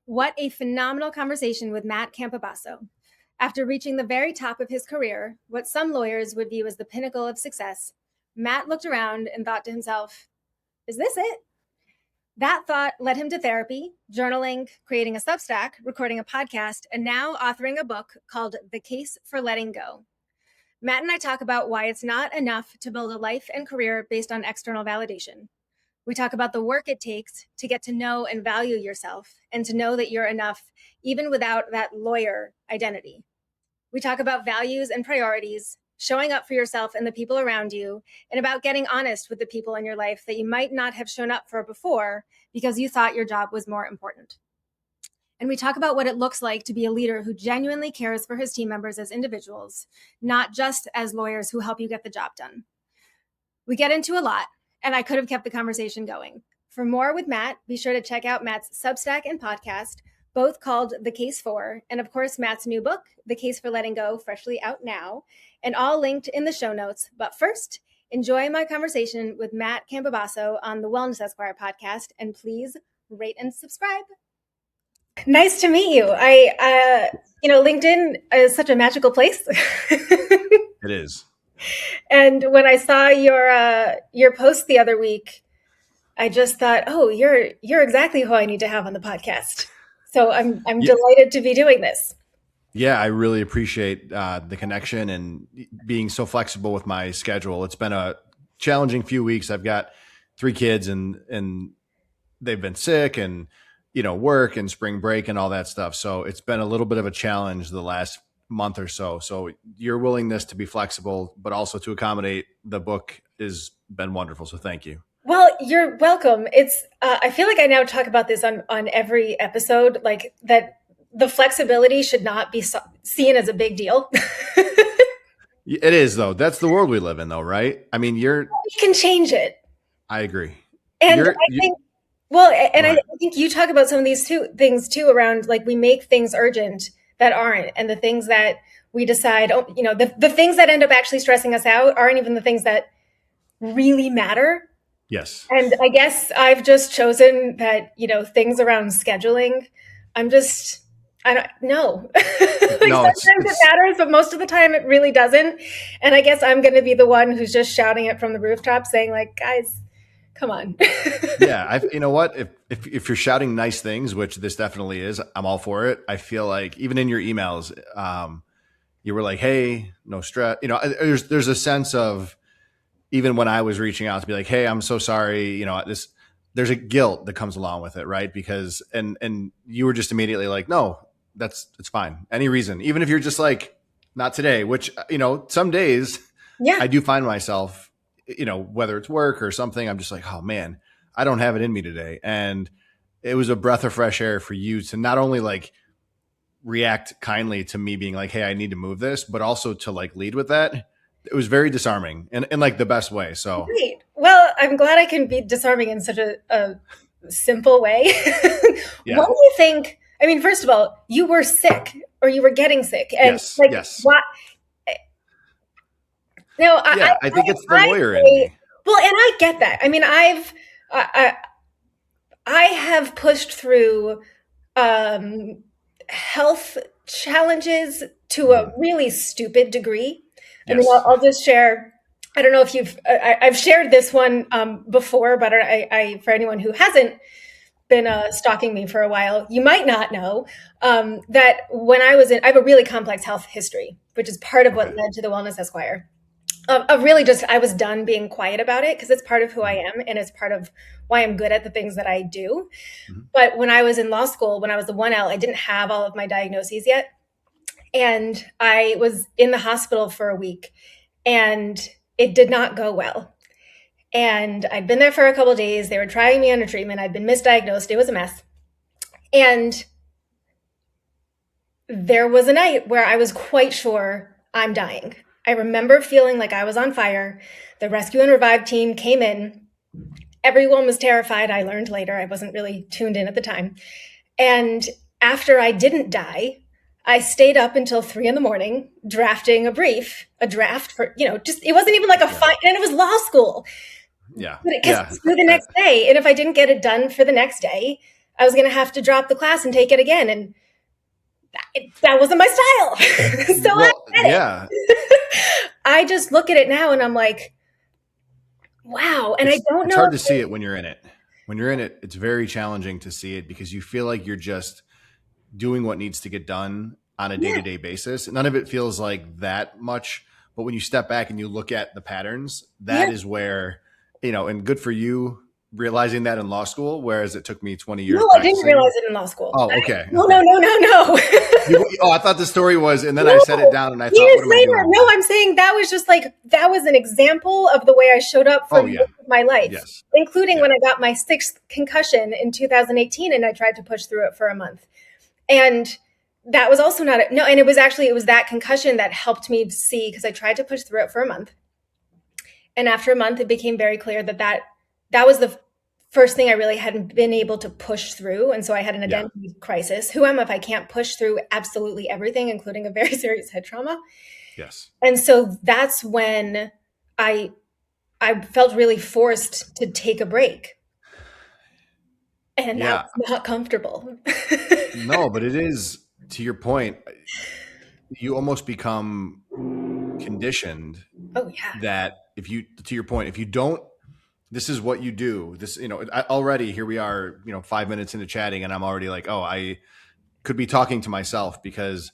What a phenomenal conversation with Matt Campobasso. After reaching the very top of his career, what some lawyers would view as the pinnacle of success, Matt looked around and thought to himself, is this it? That thought led him to therapy, journaling, creating a Substack, recording a podcast, and now authoring a book called The Case for Letting Go. Matt and I talk about why it's not enough to build a life and career based on external validation. We talk about the work it takes to get to know and value yourself and to know that you're enough, even without that lawyer identity. We talk about values and priorities, showing up for yourself and the people around you, and about getting honest with the people in your life that you might not have shown up for before because you thought your job was more important. And we talk about what it looks like to be a leader who genuinely cares for his team members as individuals, not just as lawyers who help you get the job done. We get into a lot, and I could have kept the conversation going. For more with Matt, be sure to check out Matt's Substack and podcast, both called The Case For, and of course, Matt's new book, The Case for Letting Go, freshly out now, and all linked in the show notes. But first, enjoy my conversation with Matt Campobasso on the Wellness Esquire Podcast, and please rate and subscribe. Nice to meet you. LinkedIn is such a magical place. It is. And when I saw your post the other week, I just thought, oh, you're exactly who I need to have on the podcast. So I'm delighted to be doing this. Yeah, I really appreciate the connection and being so flexible with my schedule. It's been a challenging few weeks. I've got 3 kids and they've been sick and, work and spring break and all that stuff. So it's been a little bit of a challenge the last month or so. So your willingness to be flexible, but also to accommodate the book has been wonderful. So thank you. Well, you're welcome. It's I feel like I now talk about this on every episode, like that the flexibility should not be seen as a big deal. It is, though. That's the world we live in, though, right? I mean, you can change it. I agree. And I think you talk about some of these things too around like we make things urgent that aren't, and the things that we decide, the things that end up actually stressing us out aren't even the things that really matter. Yes. And I guess I've just chosen that, things around scheduling, I don't know. Sometimes it matters, but most of the time it really doesn't. And I guess I'm going to be the one who's just shouting it from the rooftop saying like, guys, come on. Yeah. You know what? If you're shouting nice things, which this definitely is, I'm all for it. I feel like even in your emails, you were like, hey, no stress. There's a sense of, even when I was reaching out to be like, hey, I'm so sorry. There's a guilt that comes along with it. Right. Because, and you were just immediately like, no, it's fine. Any reason, even if you're just like, not today, which, some days I do find myself, whether it's work or something, I'm just like, oh man, I don't have it in me today. And it was a breath of fresh air for you to not only like react kindly to me being like, hey, I need to move this, but also to like lead with that. It was very disarming and in like the best way. So great. Well, I'm glad I can be disarming in such a simple way. Yeah. What do you think? I mean, first of all, you were sick or you were getting sick. And yes. What? No, I think it's the lawyer in me. Well, and I get that. I mean, I have pushed through health challenges to a really stupid degree. Yes. I mean, I'll just share. I don't know if I've shared this one before, but I for anyone who hasn't been stalking me for a while, you might not know that when I have a really complex health history, which is part of what led to the Wellness Esquire. I was done being quiet about it because it's part of who I am and it's part of why I'm good at the things that I do. Mm-hmm. But when I was in law school, when I was the 1L, I didn't have all of my diagnoses yet. And I was in the hospital for a week and it did not go well. And I'd been there for a couple of days. They were trying me under treatment. I'd been misdiagnosed. It was a mess. And there was a night where I was quite sure I'm dying. I remember feeling like I was on fire. The rescue and revive team came in. Everyone was terrified. I learned later. I wasn't really tuned in at the time. And after I didn't die, I stayed up until 3 a.m. drafting a draft for, it wasn't even like a fight, and it was law school. Yeah. Because it was due the next day. And if I didn't get it done for the next day, I was going to have to drop the class and take it again. And that wasn't my style. So well, yeah. I just look at it now and I'm like, wow. And I don't know. It's hard to see it when you're in it. When you're in it, it's very challenging to see it because you feel like you're just doing what needs to get done on a day-to-day basis. None of it feels like that much. But when you step back and you look at the patterns, that is where, and good for you realizing that in law school, whereas it took me 20 years. No, I didn't realize it in law school. Oh, okay. No. I thought the story was, and then I set it down and I thought, years what am I later, doing? no, I'm saying that was just like, that was an example of the way I showed up for my life, including when I got my 6th concussion in 2018 and I tried to push through it for a month. And that was also and it was that concussion that helped me see, because I tried to push through it for a month. And after a month, it became very clear that was the first thing I really hadn't been able to push through. And so I had an identity crisis. Who am I if I can't push through absolutely everything, including a very serious head trauma? Yes. And so that's when I felt really forced to take a break. And that's not comfortable. No, but it is, to your point, you almost become conditioned. Oh, yeah. That to your point, if you don't, this is what you do. This, already here we are, 5 minutes into chatting and I'm already like, oh, I could be talking to myself because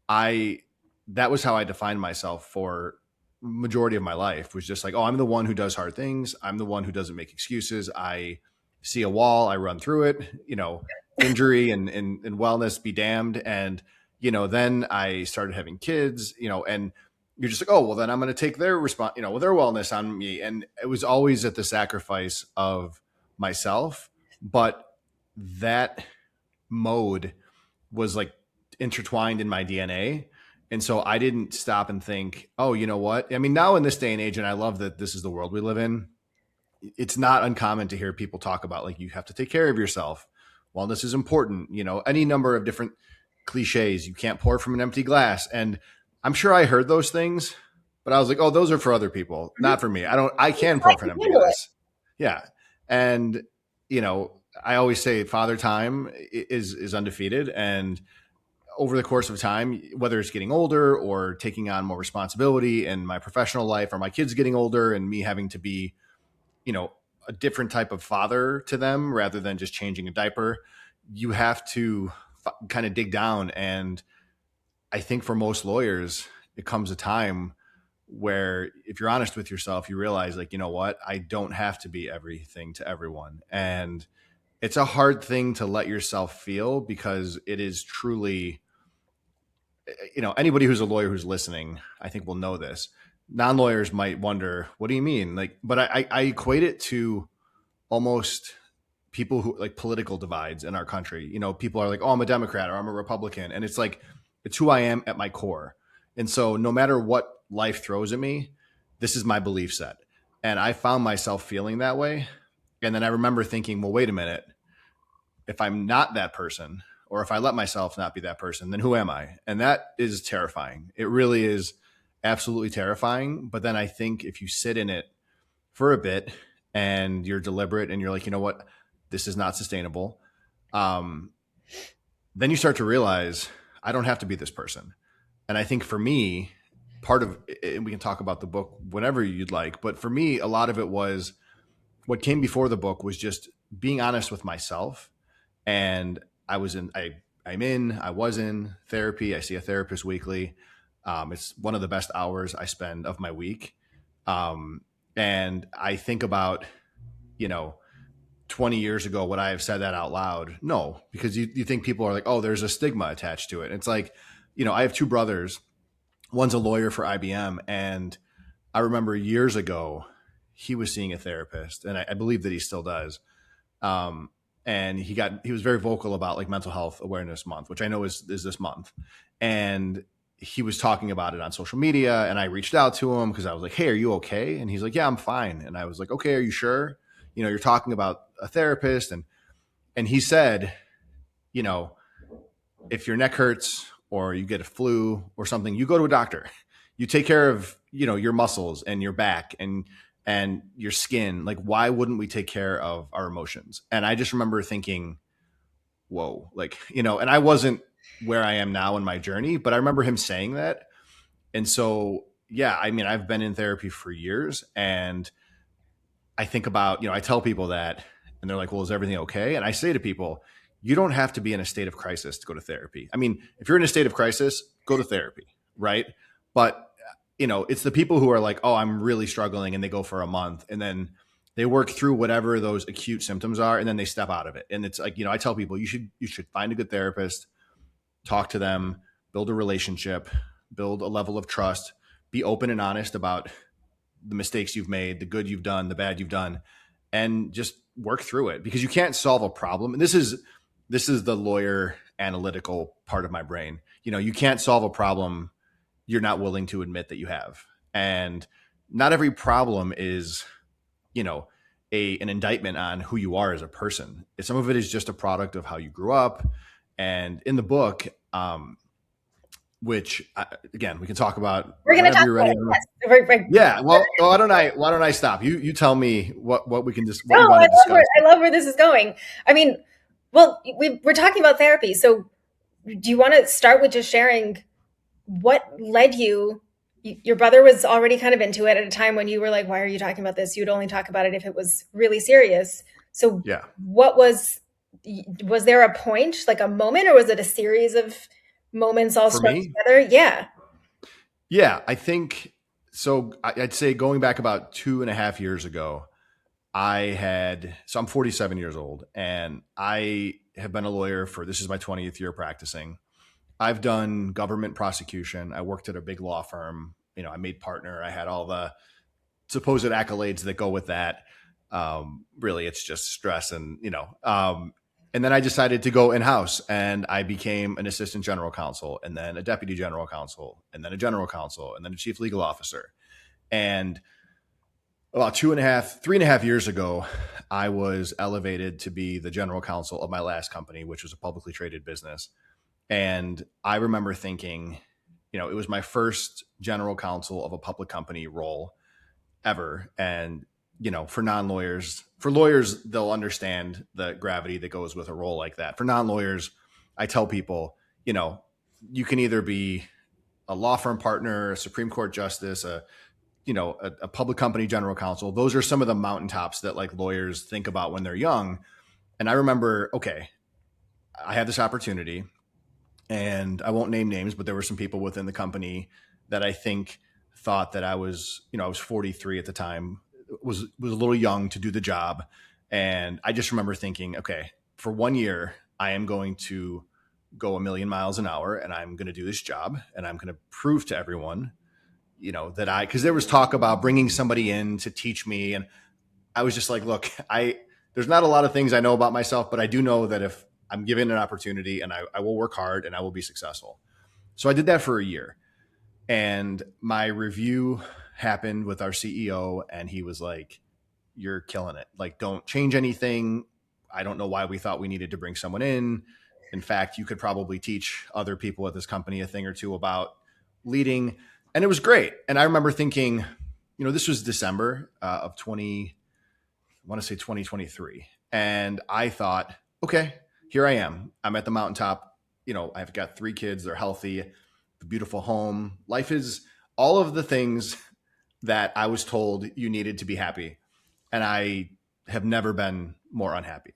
that was how I defined myself for majority of my life, was just like, oh, I'm the one who does hard things. I'm the one who doesn't make excuses. I see a wall, I run through it, injury and wellness be damned. And, then I started having kids, and you're just like, oh, well, then I'm going to take their response, their wellness on me. And it was always at the sacrifice of myself. But that mode was like intertwined in my DNA. And so I didn't stop and think, oh, you know what? I mean, now in this day and age, and I love that this is the world we live in, it's not uncommon to hear people talk about, like, you have to take care of yourself. Wellness is important, any number of different cliches. You can't pour from an empty glass. And I'm sure I heard those things, but I was like, oh, those are for other people, not for me. I can pour from an empty glass. Yeah. And, I always say father time is undefeated. And over the course of time, whether it's getting older or taking on more responsibility in my professional life, or my kids getting older and me having to be, a different type of father to them rather than just changing a diaper, you have to kind of dig down. And I think for most lawyers, it comes a time where if you're honest with yourself, you realize, like, you know what, I don't have to be everything to everyone. And it's a hard thing to let yourself feel, because it is truly, anybody who's a lawyer who's listening, I think will know this. Non-lawyers might wonder, what do you mean? Like, but I equate it to almost people who, like, political divides in our country. People are like, oh, I'm a Democrat or I'm a Republican. And it's like, it's who I am at my core. And so no matter what life throws at me, this is my belief set. And I found myself feeling that way. And then I remember thinking, well, wait a minute. If I'm not that person, or if I let myself not be that person, then who am I? And that is terrifying. It really is absolutely terrifying. But then I think if you sit in it for a bit and you're deliberate and you're like, you know what, this is not sustainable. Then you start to realize, I don't have to be this person. And I think for me, part of, and we can talk about the book whenever you'd like, but for me, a lot of it was, what came before the book was just being honest with myself. And I was in therapy. I see a therapist weekly. It's one of the best hours I spend of my week. And I think about, 20 years ago, would I have said that out loud? No, because you think people are like, oh, there's a stigma attached to it. And it's like, I have 2 brothers. One's a lawyer for IBM. And I remember years ago, he was seeing a therapist, and I believe that he still does. And he was very vocal about, like, Mental Health Awareness Month, which I know is this month. And he was talking about it on social media, and I reached out to him because I was like, hey, are you okay? And he's like, yeah, I'm fine. And I was like, okay, are you sure? You're talking about a therapist. And he said, if your neck hurts or you get a flu or something, you go to a doctor. You take care of, your muscles and your back and your skin. Like, why wouldn't we take care of our emotions? And I just remember thinking, whoa, like, and I wasn't where I am now in my journey, but I remember him saying that. And so, yeah, I mean, I've been in therapy for years, and I think about, I tell people that, and they're like, well, is everything okay? And I say to people, you don't have to be in a state of crisis to go to therapy. I mean, if you're in a state of crisis, go to therapy, right? But, it's the people who are like, oh, I'm really struggling, and they go for a month, and then they work through whatever those acute symptoms are, and then they step out of it. And it's like, I tell people, you should find a good therapist, talk to them, build a relationship, build a level of trust, be open and honest about the mistakes you've made, the good you've done, the bad you've done, and just work through it, because you can't solve a problem. And this is the lawyer analytical part of my brain. You can't solve a problem you're not willing to admit that you have. And not every problem is, an indictment on who you are as a person. Some of it is just a product of how you grew up. And in the book, which again, we can talk about. We're going to talk about it. Yes. Yeah. Well, why don't I stop? You tell me what we can just. No, I love where this is going. I mean, well, we're talking about therapy. So do you want to start with just sharing what led you? Your brother was already kind of into it at a time when you were like, why are you talking about this? You'd only talk about it if it was really serious. So yeah, what was there a point, like a moment, or was it a series of moments all strung together? Yeah. Yeah, I think so. I'd say going back about 2.5 years ago, I'm 47 years old, and I have been a lawyer this is my 20th year practicing. I've done government prosecution. I worked at a big law firm. I made partner. I had all the supposed accolades that go with that. Really, it's just stress and then I decided to go in-house, and I became an assistant general counsel, and then a deputy general counsel, and then a general counsel, and then a chief legal officer. And about 3.5 years ago, I was elevated to be the general counsel of my last company, which was a publicly traded business. And I remember thinking, it was my first general counsel of a public company role ever. And for non-lawyers, for lawyers, they'll understand the gravity that goes with a role like that. For non-lawyers, I tell people, you can either be a law firm partner, a Supreme Court justice, a public company general counsel. Those are some of the mountaintops that like lawyers think about when they're young. And I remember, okay, I had this opportunity, and I won't name names, but there were some people within the company that I think thought that I was 43 at the time, was a little young to do the job. And I just remember thinking, okay, for 1 year, I am going to go a million miles an hour, and I'm going to do this job, and I'm going to prove to everyone, because there was talk about bringing somebody in to teach me. And I was just like, look, there's not a lot of things I know about myself, but I do know that if I'm given an opportunity, and I will work hard, and I will be successful. So I did that for a year, and my review happened with our CEO, and he was like, you're killing it. Like, don't change anything. I don't know why we thought we needed to bring someone in. In fact, you could probably teach other people at this company a thing or two about leading. And it was great. And I remember thinking, this was December of 2023. And I thought, okay, here I am. I'm at the mountaintop. I've got 3 kids. They're healthy, a beautiful home. Life is all of the things that I was told you needed to be happy. And I have never been more unhappy.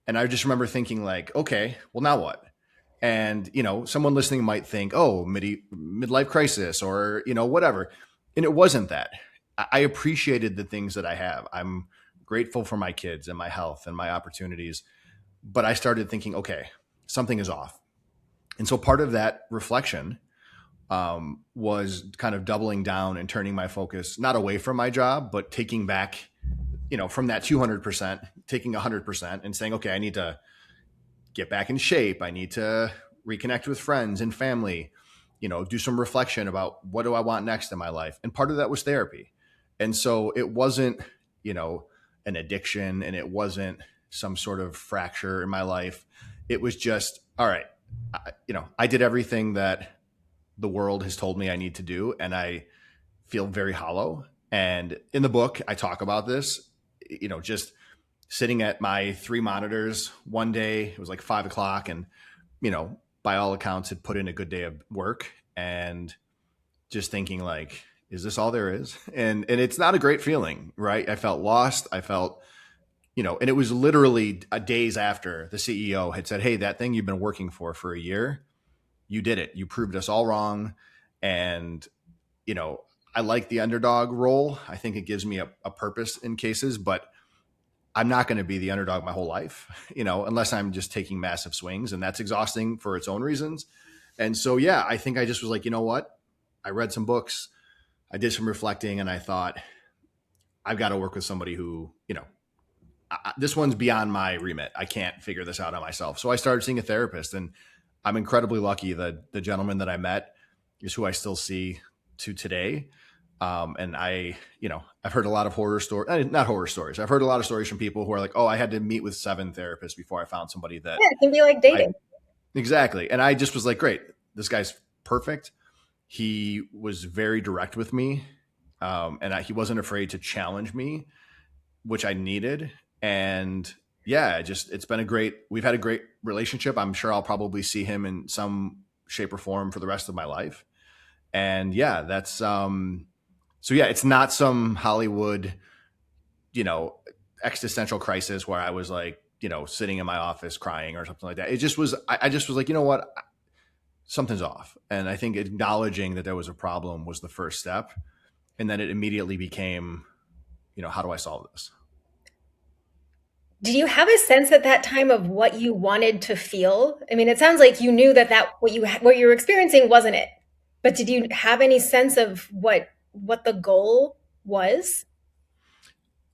And I just remember thinking like, okay, well, now what? And, someone listening might think, oh, midlife crisis or, whatever. And it wasn't that. I appreciated the things that I have. I'm grateful for my kids and my health and my opportunities. But I started thinking, okay, something is off. And so part of that reflection was kind of doubling down and turning my focus, not away from my job, but taking back, from that 200%, taking 100% and saying, okay, I need to get back in shape. I need to reconnect with friends and family, do some reflection about what do I want next in my life. And part of that was therapy. And so it wasn't, an addiction, and it wasn't some sort of fracture in my life. It was just, all right, I did everything that the world has told me I need to do, and I feel very hollow. And in the book, I talk about this, just sitting at my 3 monitors one day. It was like 5 o'clock, and by all accounts, had put in a good day of work, and just thinking like, is this all there is? And it's not a great feeling, right? I felt lost. I felt, and it was literally days after the CEO had said, hey, that thing you've been working for a year, you did it. You proved us all wrong. And, I like the underdog role. I think it gives me a purpose in cases, but I'm not going to be the underdog my whole life, unless I'm just taking massive swings, and that's exhausting for its own reasons. And so, yeah, I think I just was like, you know what? I read some books, I did some reflecting, and I thought, I've got to work with somebody who, this one's beyond my remit. I can't figure this out on myself. So I started seeing a therapist, and I'm incredibly lucky that the gentleman that I met is who I still see to today. And I've heard a lot of horror stories, not horror stories. I've heard a lot of stories from people who are like, oh, I had to meet with 7 therapists before I found somebody that. Yeah, it can be like dating. Exactly. And I just was like, great, this guy's perfect. He was very direct with me. And he wasn't afraid to challenge me, which I needed. And yeah, we've had a great relationship. I'm sure I'll probably see him in some shape or form for the rest of my life. And yeah, that's, so yeah, it's not some Hollywood, existential crisis where I was like, sitting in my office crying or something like that. It just was, I just was like, you know what, something's off. And I think acknowledging that there was a problem was the first step. And then it immediately became, how do I solve this? Did you have a sense at that time of what you wanted to feel? I mean, it sounds like you knew that what you were experiencing wasn't it. But did you have any sense of what the goal was?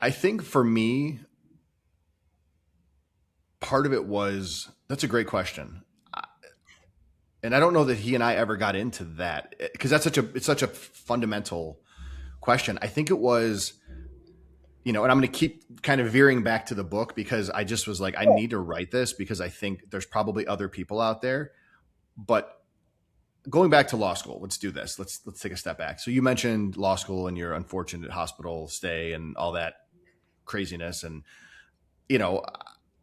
I think for me, part of it was, that's a great question. And I don't know that he and I ever got into that, because it's such a fundamental question. I think it was, and I'm going to keep kind of veering back to the book, because I just was like, I need to write this because I think there's probably other people out there. But going back to law school, let's do this. Let's take a step back. So you mentioned law school and your unfortunate hospital stay and all that craziness. And,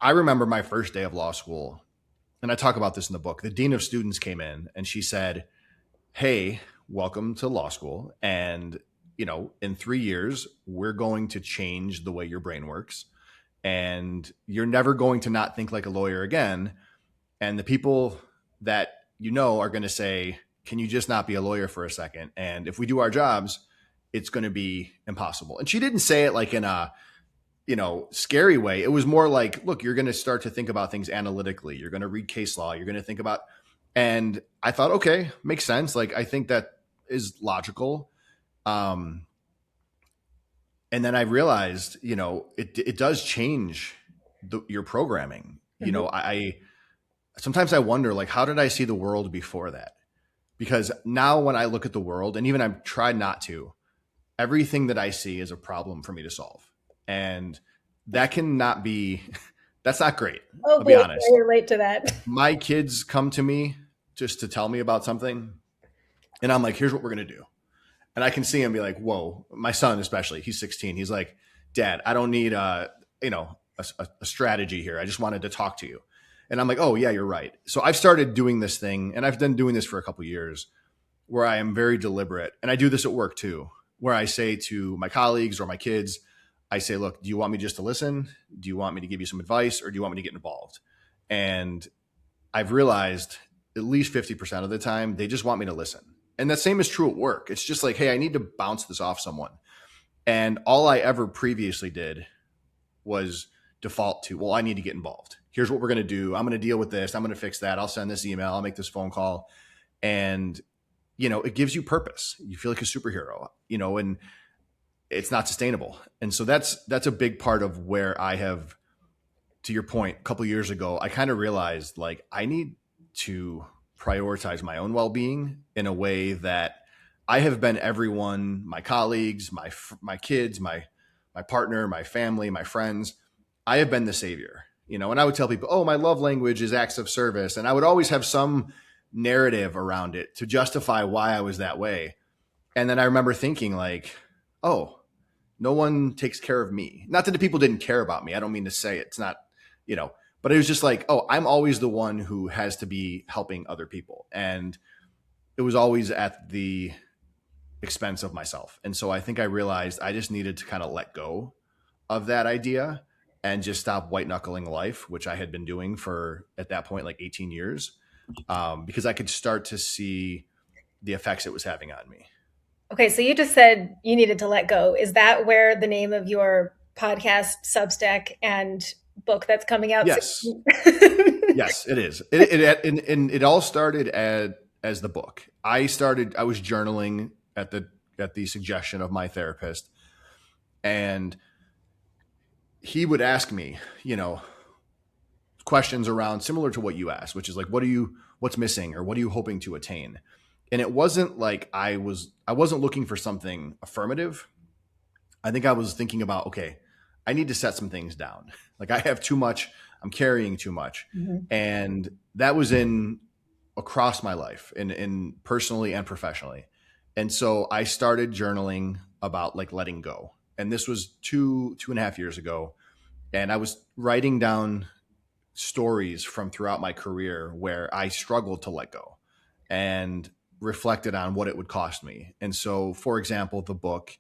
I remember my first day of law school, and I talk about this in the book. The dean of students came in and she said, hey, welcome to law school. And, in 3 years, we're going to change the way your brain works, and you're never going to not think like a lawyer again. And the people that are going to say, can you just not be a lawyer for a second? And if we do our jobs, it's going to be impossible. And she didn't say it like in a, scary way. It was more like, look, you're going to start to think about things analytically. You're going to read case law. You're going to think about, and I thought, okay, makes sense. Like, I think that is logical. And then I realized, it does change your programming. Mm-hmm. Sometimes I wonder, like, how did I see the world before that? Because now when I look at the world, and even I've tried not to, everything that I see is a problem for me to solve. And that cannot be, that's not great. Oh, I'll be honest. I relate to that. My kids come to me just to tell me about something, and I'm like, here's what we're going to do. And I can see him be like, whoa, my son, especially, he's 16. He's like, Dad, I don't need a strategy here. I just wanted to talk to you. And I'm like, oh yeah, you're right. So I've started doing this thing, and I've been doing this for a couple of years, where I am very deliberate. And I do this at work too, where I say to my colleagues or my kids, I say, look, do you want me just to listen? Do you want me to give you some advice, or do you want me to get involved? And I've realized at least 50% of the time, they just want me to listen. And the same is true at work. It's just like, hey, I need to bounce this off someone. And all I ever previously did was default to, well, I need to get involved. Here's what we're going to do. I'm going to deal with this. I'm going to fix that. I'll send this email. I'll make this phone call. And, it gives you purpose. You feel like a superhero, and it's not sustainable. And so that's a big part of where I have, to your point, a couple of years ago, I kind of realized, like, I need to prioritize my own well-being in a way that I have been everyone, my colleagues, my kids, my partner, my family, my friends. I have been the savior, and I would tell people, oh, my love language is acts of service. And I would always have some narrative around it to justify why I was that way. And then I remember thinking, like, oh, No one takes care of me. Not that the people didn't care about me. I don't mean to say it's not, but it was just like, oh, I'm always the one who has to be helping other people. And it was always at the expense of myself. And so I think I realized I just needed to kind of let go of that idea and just stop white knuckling life, which I had been doing for, at that point, like 18 years, because I could start to see the effects it was having on me. Okay, so you just said you needed to let go. Is that where the name of your podcast, Substack, and book that's coming out? Yes. Yes, it is. It all started as the book. I was journaling at the suggestion of my therapist, and he would ask me, questions around similar to what you asked, which is like, what's missing, or what are you hoping to attain? And it wasn't like I wasn't looking for something affirmative. I think I was thinking about, okay, I need to set some things down. Like, I have too much, I'm carrying too much. Mm-hmm. And that was across my life, in personally and professionally. And so I started journaling about like letting go. And this was two and a half years ago. And I was writing down stories from throughout my career where I struggled to let go, and reflected on what it would cost me. And so, for example, the book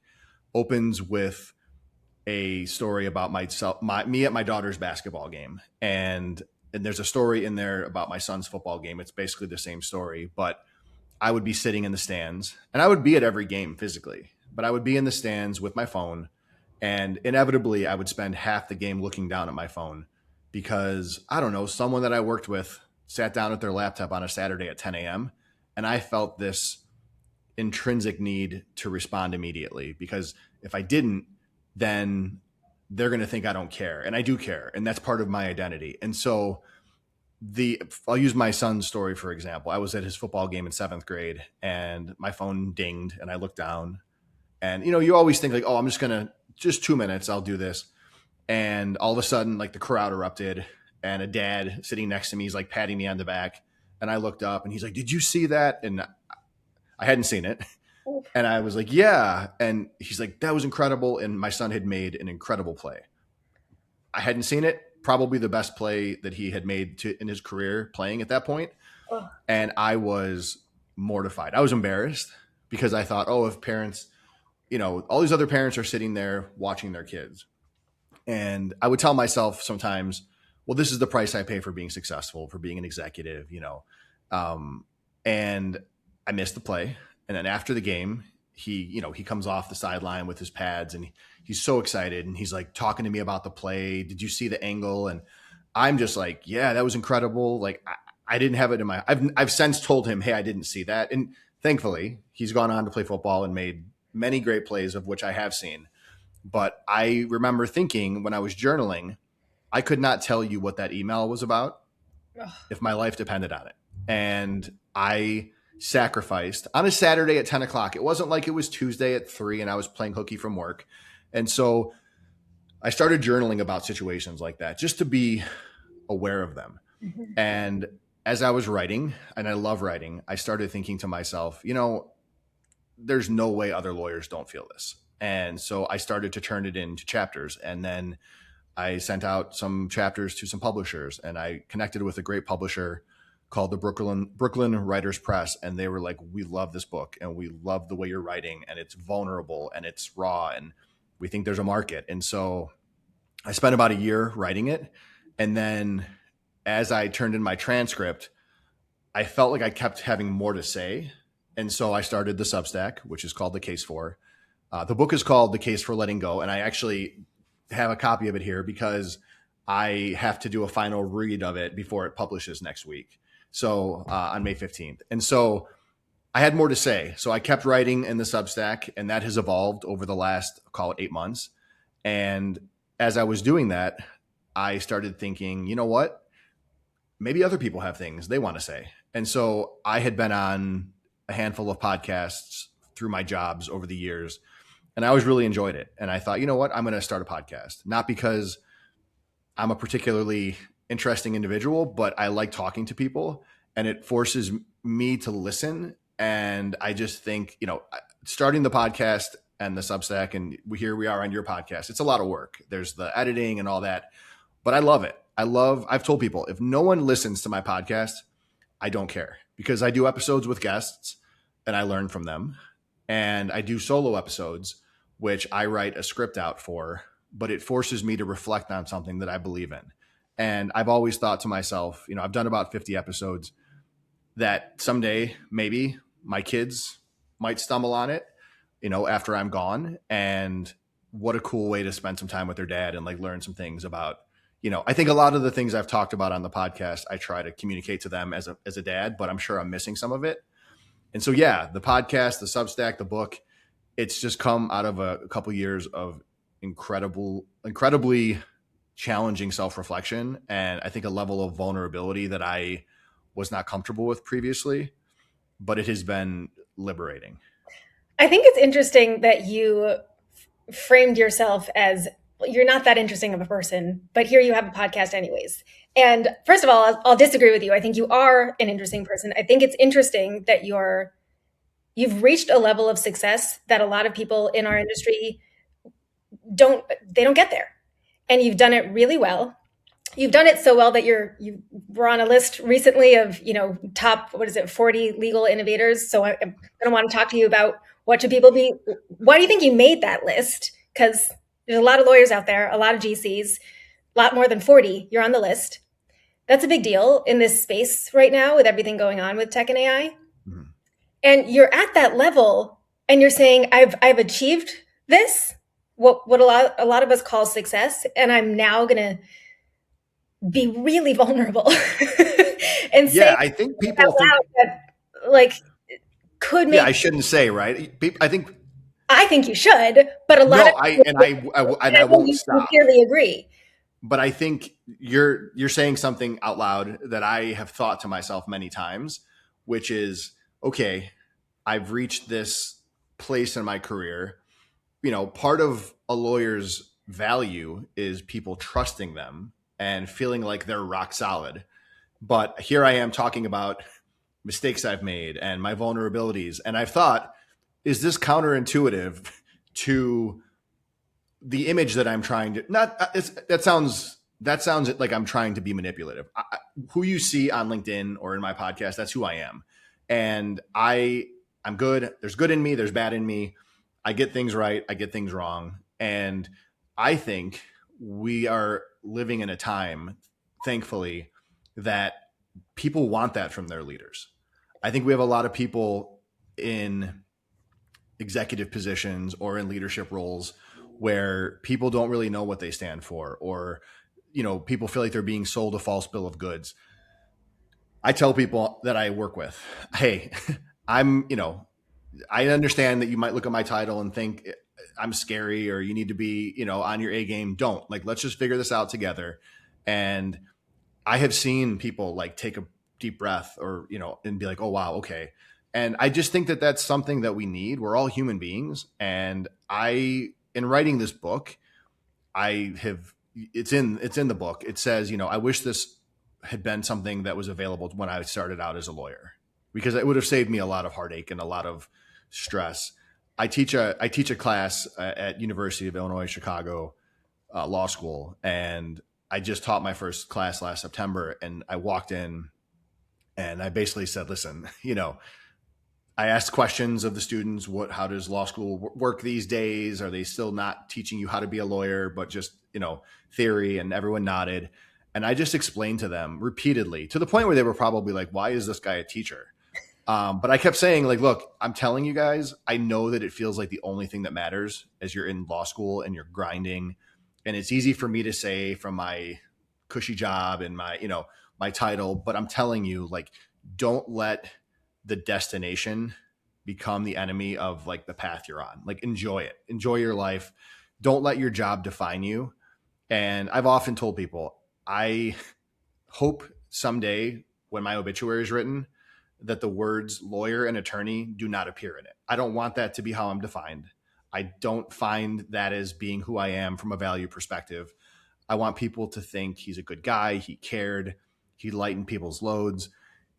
opens with a story about me at my daughter's basketball game. And there's a story in there about my son's football game. It's basically the same story, but I would be sitting in the stands, and I would be at every game physically, but I would be in the stands with my phone, and inevitably I would spend half the game looking down at my phone because, I don't know, someone that I worked with sat down at their laptop on a Saturday at 10 a.m. And I felt this intrinsic need to respond immediately, because if I didn't, then they're going to think I don't care. And I do care. And that's part of my identity. And so I'll use my son's story, for example. I was at his football game in 7th grade, and my phone dinged, and I looked down, and, you always think like, oh, I'm just 2 minutes, I'll do this. And all of a sudden, like, the crowd erupted, and a dad sitting next to me is like patting me on the back. And I looked up, and he's like, "Did you see that?" And I hadn't seen it. And I was like, "Yeah." And he's like, "That was incredible." And my son had made an incredible play. I hadn't seen it. Probably the best play that he had made in his career playing at that point. And I was mortified. I was embarrassed, because I thought, oh, if parents, all these other parents are sitting there watching their kids. And I would tell myself sometimes, well, this is the price I pay for being successful, for being an executive, and I missed the play. And then after the game, he comes off the sideline with his pads, and he's so excited, and he's like talking to me about the play. Did you see the angle? And I'm just like, yeah, that was incredible. Like, I didn't have it in I've since told him, hey, I didn't see that. And thankfully he's gone on to play football and made many great plays, of which I have seen. But I remember thinking, when I was journaling, I could not tell you what that email was about if my life depended on it. And I sacrificed on a Saturday at 10 o'clock. It wasn't like it was Tuesday at 3 and I was playing hooky from work. And so I started journaling about situations like that, just to be aware of them. Mm-hmm. And as I was writing, and I love writing, I started thinking to myself, there's no way other lawyers don't feel this. And so I started to turn it into chapters. And then I sent out some chapters to some publishers, and I connected with a great publisher called the Brooklyn Writers Press. And they were like, we love this book, and we love the way you're writing, and it's vulnerable and it's raw, and we think there's a market. And so I spent about a year writing it. And then as I turned in my transcript, I felt like I kept having more to say. And so I started the Substack, which is called The Case For. The book is called The Case for Letting Go. And I actually have a copy of it here because I have to do a final read of it before it publishes next week. So on May 15th. And so I had more to say. So I kept writing in the Substack, and that has evolved over the last, call it 8 months. And as I was doing that, I started thinking, you know what? Maybe other people have things they want to say. And so I had been on a handful of podcasts through my jobs over the years, and I always really enjoyed it. And I thought, you know what? I'm going to start a podcast, not because I'm a particularly interesting individual, but I like talking to people, and it forces me to listen. And I just think, starting the podcast and the Substack, and here we are on your podcast. It's a lot of work. There's the editing and all that, but I love it. I've told people, if no one listens to my podcast, I don't care, because I do episodes with guests and I learn from them. And I do solo episodes, which I write a script out for, but it forces me to reflect on something that I believe in. And I've always thought to myself, I've done about 50 episodes, that someday maybe my kids might stumble on it, after I'm gone. And what a cool way to spend some time with their dad and like learn some things about, I think a lot of the things I've talked about on the podcast, I try to communicate to them as a dad, but I'm sure I'm missing some of it. And so, yeah, the podcast, the Substack, the book, it's just come out of a couple years of incredibly challenging self-reflection. And I think a level of vulnerability that I was not comfortable with previously, but it has been liberating. I think it's interesting that you framed yourself as, you're not that interesting of a person, but here you have a podcast anyways. And first of all, I'll disagree with you. I think you are an interesting person. I think it's interesting that you've reached a level of success that a lot of people in our industry don't get there. And you've done it really well. You've done it so well that you were on a list recently of, top, 40 legal innovators. So I'm going to want to talk to you about why do you think you made that list? Because there's a lot of lawyers out there, a lot of GCs, a lot more than 40. You're on the list. That's a big deal in this space right now with everything going on with tech and AI. Mm-hmm. And you're at that level and you're saying, I've achieved this, what a lot of us call success. And I'm now going to be really vulnerable and say, I think people think that, could make. Yeah, I shouldn't say, right? I think you should, but a lot of I won't stop. Clearly agree. But I think you're saying something out loud that I have thought to myself many times, which is, okay, I've reached this place in my career. Part of a lawyer's value is people trusting them and feeling like they're rock solid. But here I am talking about mistakes I've made and my vulnerabilities. And I've thought, is this counterintuitive to the image that I'm trying to that sounds like I'm trying to be manipulative. Who you see on LinkedIn or in my podcast, that's who I am. And I'm good. There's good in me. There's bad in me. I get things right. I get things wrong. And I think we are living in a time, thankfully, that people want that from their leaders. I think we have a lot of people in executive positions or in leadership roles where people don't really know what they stand for, or, people feel like they're being sold a false bill of goods. I tell people that I work with, hey, I understand that you might look at my title and think I'm scary or you need to be, on your A game. Don't. Let's just figure this out together. And I have seen people take a deep breath or, and be like, oh, wow. Okay. And I just think that that's something that we need. We're all human beings. And in writing this book, it's in the book. It says, I wish this had been something that was available when I started out as a lawyer, because it would have saved me a lot of heartache and a lot of stress. I teach a class at University of Illinois, Chicago Law School. And I just taught my first class last September, and I walked in and I basically said, listen, I asked questions of the students. How does law school work these days? Are they still not teaching you how to be a lawyer, but just, theory? And everyone nodded. And I just explained to them repeatedly, to the point where they were probably like, why is this guy a teacher? But I kept saying, look, I'm telling you guys, I know that it feels like the only thing that matters as you're in law school and you're grinding. And it's easy for me to say from my cushy job and my, my title, but I'm telling you, don't let the destination become the enemy of the path you're on. Enjoy it. Enjoy your life. Don't let your job define you. And I've often told people, I hope someday when my obituary is written that the words lawyer and attorney do not appear in it. I don't want that to be how I'm defined. I don't find that as being who I am from a value perspective. I want people to think he's a good guy. He cared. He lightened people's loads.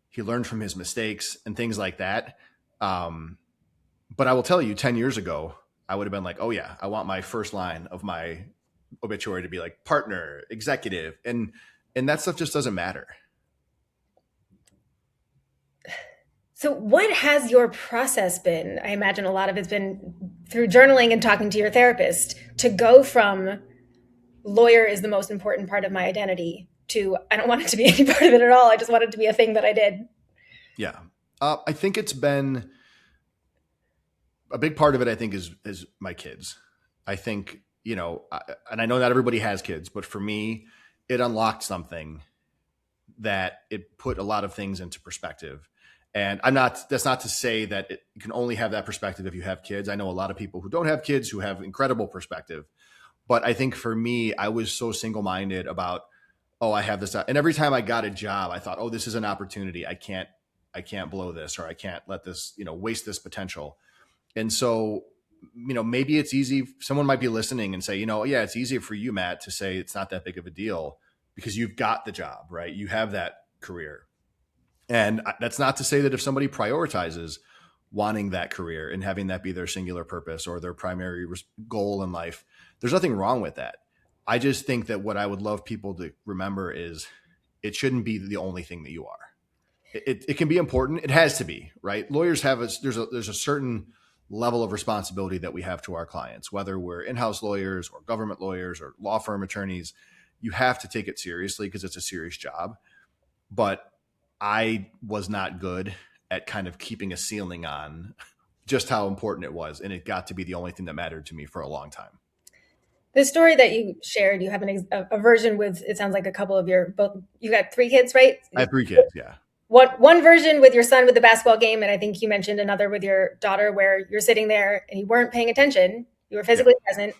He learned from his mistakes and things like that. But I will tell you, 10 years ago, I would have been like, oh yeah, I want my first line of my obituary to be like partner, executive, and that stuff just doesn't matter. So what has your process been? I imagine a lot of it's been through journaling and talking to your therapist to go from lawyer is the most important part of my identity to I don't want it to be any part of it at all. I just want it to be a thing that I did. Yeah. I think it's been a big part of it, I think, is my kids. I think, and I know not everybody has kids, but for me, it unlocked something that it put a lot of things into perspective. And that's not to say that you can only have that perspective if you have kids. I know a lot of people who don't have kids who have incredible perspective. But I think for me, I was so single-minded about, oh, I have this. And every time I got a job, I thought, oh, this is an opportunity. I can't blow this, or I can't let this, waste this potential. And so, maybe it's easy. Someone might be listening and say, yeah, it's easy for you, Matt, to say it's not that big of a deal because you've got the job, right? You have that career. And that's not to say that if somebody prioritizes wanting that career and having that be their singular purpose or their primary goal in life, there's nothing wrong with that. I just think that what I would love people to remember is it shouldn't be the only thing that you are. It can be important. It has to be, right? Lawyers have there's a certain level of responsibility that we have to our clients, whether we're in-house lawyers or government lawyers or law firm attorneys. You have to take it seriously because it's a serious job. But I was not good at kind of keeping a ceiling on just how important it was. And it got to be the only thing that mattered to me for a long time. The story that you shared, you have a version with, it sounds like a couple of you got 3 kids, right? I have 3 kids, yeah. One version with your son with the basketball game, and I think you mentioned another with your daughter where you're sitting there and you weren't paying attention. You were physically present.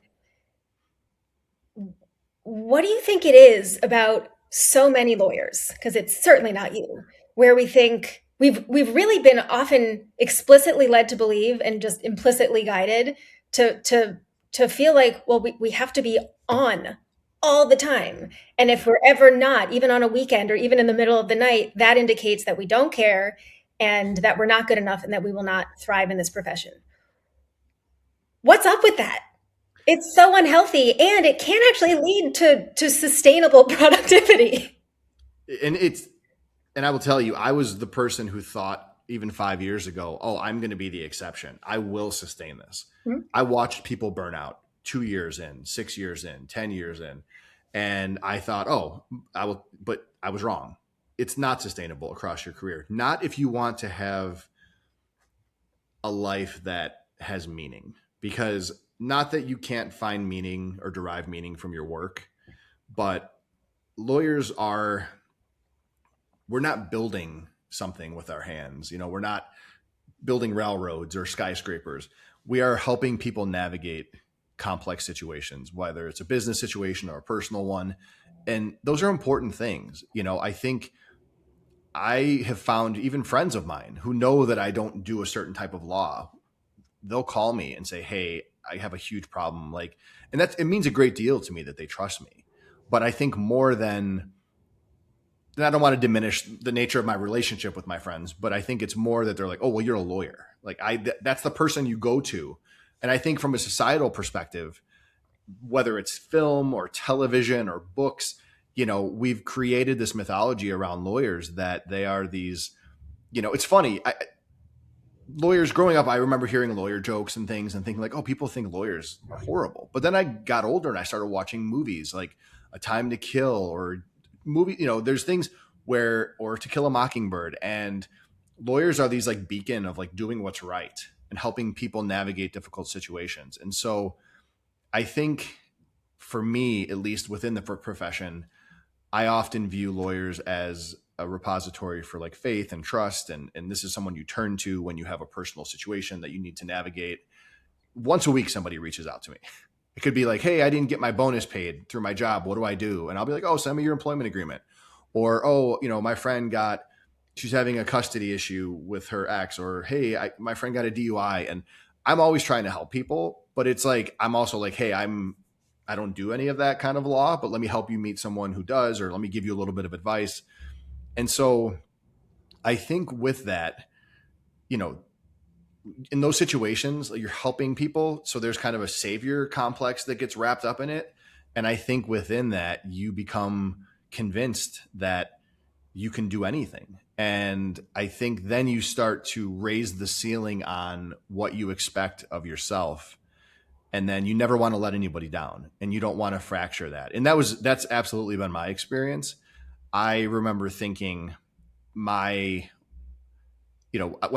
What do you think it is about so many lawyers, because it's certainly not you, where we think we've really been often explicitly led to believe and just implicitly guided to feel like, well, we have to be on all the time. And if we're ever not, even on a weekend or even in the middle of the night, that indicates that we don't care and that we're not good enough and that we will not thrive in this profession. What's up with that? It's so unhealthy, and it can actually lead to sustainable productivity. And I will tell you, I was the person who thought even 5 years ago, oh, I'm going to be the exception. I will sustain this. Mm-hmm. I watched people burn out 2 years in, 6 years in, 10 years in. And I thought, oh, I will, but I was wrong. It's not sustainable across your career. Not if you want to have a life that has meaning, because not that you can't find meaning or derive meaning from your work, but lawyers we're not building something with our hands. We're not building railroads or skyscrapers. We are helping people navigate complex situations, whether it's a business situation or a personal one. And those are important things. I think I have found even friends of mine who know that I don't do a certain type of law. They'll call me and say, hey, I have a huge problem. And it means a great deal to me that they trust me. But I think more than, and I don't want to diminish the nature of my relationship with my friends, but I think it's more that they're like, oh, well, you're a lawyer. That's the person you go to. And I think from a societal perspective, whether it's film or television or books, we've created this mythology around lawyers that they are these, it's funny. Lawyers growing up, I remember hearing lawyer jokes and things and thinking like, oh, people think lawyers are horrible. But then I got older and I started watching movies like A Time to Kill or there's things or To Kill a Mockingbird, and lawyers are these like beacon of like doing what's right and helping people navigate difficult situations. And so I think for me, at least within the profession, I often view lawyers as a repository for like faith and trust. And this is someone you turn to when you have a personal situation that you need to navigate. Once a week, somebody reaches out to me. It could be like, hey, I didn't get my bonus paid through my job. What do I do? And I'll be like, oh, send me your employment agreement. Or, oh, my friend she's having a custody issue with her ex, or, hey, my friend got a DUI. And I'm always trying to help people, but it's like, I'm also like, hey, I don't do any of that kind of law, but let me help you meet someone who does, or let me give you a little bit of advice. And so I think with that, in those situations, you're helping people. So there's kind of a savior complex that gets wrapped up in it. And I think within that, you become convinced that you can do anything. And I think then you start to raise the ceiling on what you expect of yourself. And then you never want to let anybody down, and you don't want to fracture that. And that's absolutely been my experience. I remember thinking when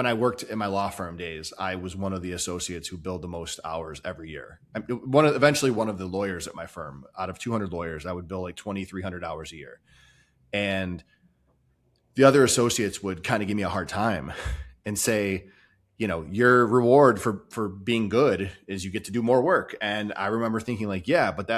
I worked in my law firm days, I was one of the associates who billed the most hours every year. Eventually one of the lawyers at my firm. Out of 200 lawyers, I would bill like 2,300 hours a year. And the other associates would kind of give me a hard time and say, your reward for being good is you get to do more work. And I remember thinking like, yeah, but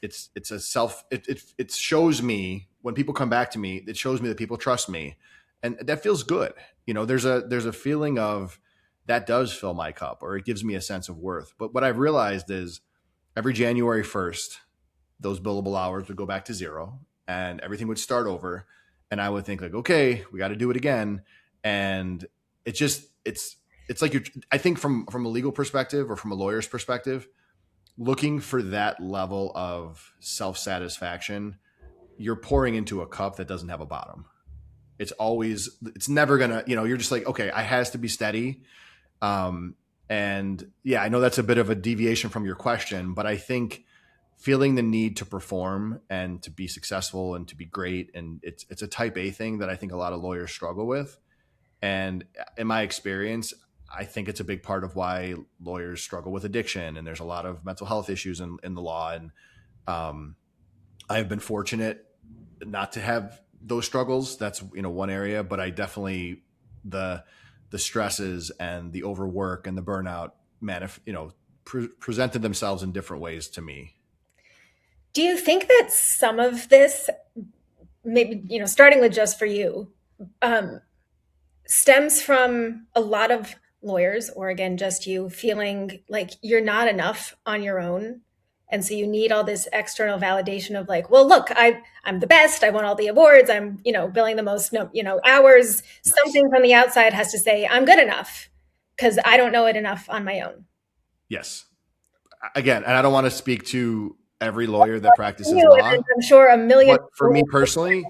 it shows me when people come back to me, it shows me that people trust me. And that feels good. There's a feeling of that does fill my cup, or it gives me a sense of worth. But what I've realized is every January 1st, those billable hours would go back to zero and everything would start over. And I would think like, okay, we got to do it again. And it's like I think from a legal perspective or from a lawyer's perspective, looking for that level of self-satisfaction, you're pouring into a cup that doesn't have a bottom. It's never gonna, you're just like, okay, I has to be steady. And yeah, I know that's a bit of a deviation from your question, but I think feeling the need to perform and to be successful and to be great, and it's a type A thing that I think a lot of lawyers struggle with. And in my experience, I think it's a big part of why lawyers struggle with addiction, and there's a lot of mental health issues in the law. And I've been fortunate not to have those struggles. That's one area, but I definitely the stresses and the overwork and the burnout presented themselves in different ways to me. Do you think that some of this, maybe starting with just for you, stems from a lot of lawyers, or again just you, feeling like you're not enough on your own? And so you need all this external validation of like, well, look, I'm the best. I won all the awards. I'm, billing the most, hours. Something from the outside has to say I'm good enough because I don't know it enough on my own. Yes. Again, and I don't want to speak to every lawyer that practices law. I'm sure a million. But for me personally,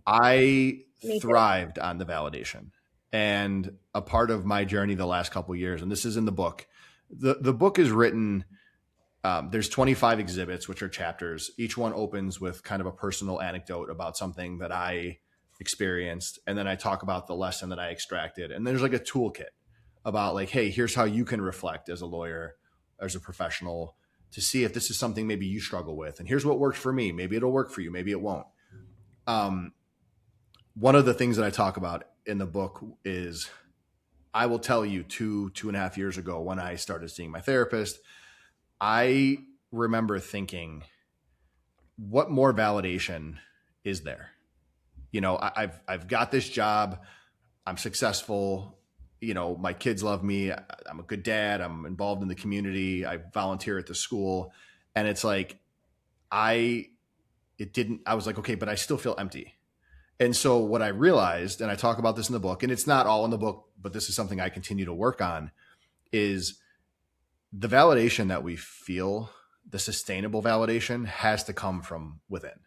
I thrived on the validation. And a part of my journey the last couple of years, and this is in the book. The book is written. There's 25 exhibits, which are chapters. Each one opens with kind of a personal anecdote about something that I experienced. And then I talk about the lesson that I extracted. And there's like a toolkit about like, hey, here's how you can reflect as a lawyer, as a professional, to see if this is something maybe you struggle with. And here's what worked for me. Maybe it'll work for you. Maybe it won't. One of the things that I talk about in the book is, I will tell you 2.5 years ago when I started seeing my therapist, I remember thinking, what more validation is there? I've got this job. I'm successful. My kids love me. I'm a good dad. I'm involved in the community. I volunteer at the school. And it's like, I was like, okay, but I still feel empty. And so what I realized, and I talk about this in the book, and it's not all in the book, but this is something I continue to work on, is the validation that we feel, the sustainable validation, has to come from within.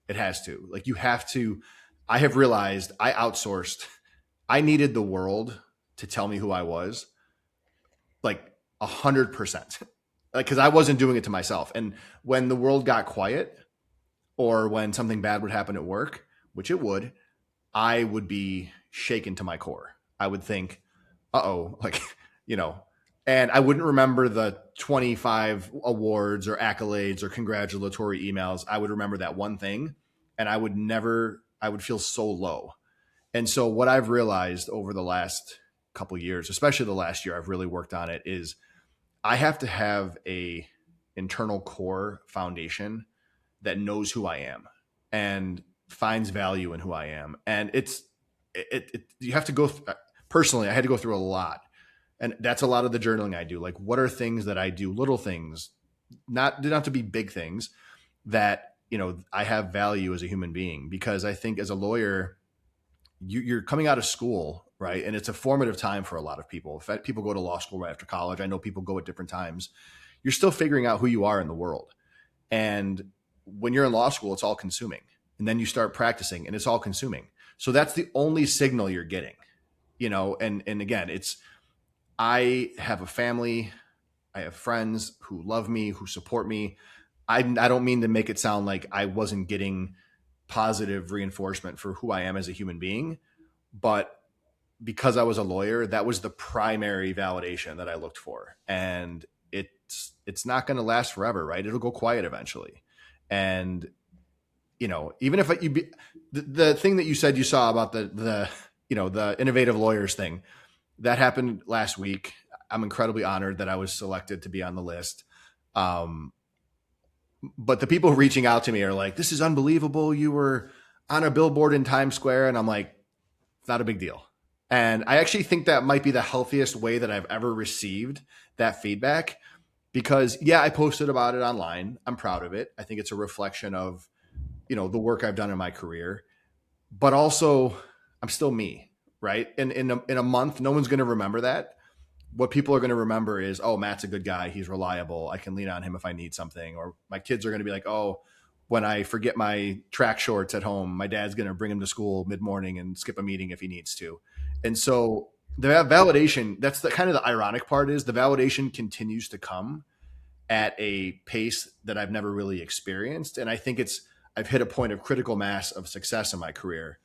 It has to. Like, you have to. I have realized I outsourced. I needed the world to tell me who I was, like 100%, like, because I wasn't doing it to myself. And when the world got quiet, or when something bad would happen at work, which it would, I would be shaken to my core. I would think, uh-oh, like, and I wouldn't remember the 25 awards or accolades or congratulatory emails. I would remember that one thing, and I would feel so low. And so what I've realized over the last couple of years, especially the last year, I've really worked on it, is I have to have a internal core foundation that knows who I am and finds value in who I am. And you have to go personally, I had to go through a lot. And that's a lot of the journaling I do. Like, what are things that I do, little things, didn't have to be big things, that, I have value as a human being? Because I think as a lawyer, you're coming out of school, right? And it's a formative time for a lot of people. In fact, people go to law school right after college. I know people go at different times. You're still figuring out who you are in the world. And when you're in law school, it's all consuming. And then you start practicing and it's all consuming. So that's the only signal you're getting, and again, I have a family, I have friends who love me, who support me. I don't mean to make it sound like I wasn't getting positive reinforcement for who I am as a human being, but because I was a lawyer, that was the primary validation that I looked for. And it's not going to last forever, right? It'll go quiet eventually. And, even if the thing that you said you saw about the innovative lawyers thing that happened last week, I'm incredibly honored that I was selected to be on the list. But the people reaching out to me are like, this is unbelievable. You were on a billboard in Times Square. And I'm like, it's not a big deal. And I actually think that might be the healthiest way that I've ever received that feedback because, I posted about it online. I'm proud of it. I think it's a reflection of, the work I've done in my career, but also I'm still me, right? And in a month, no one's going to remember that. What people are going to remember is, oh, Matt's a good guy. He's reliable. I can lean on him if I need something. Or my kids are going to be like, oh, when I forget my track shorts at home, my dad's going to bring him to school mid-morning and skip a meeting if he needs to. And so the validation, that's the kind of the ironic part is the validation continues to come at a pace that I've never really experienced. And I think I've hit a point of critical mass of success in my career,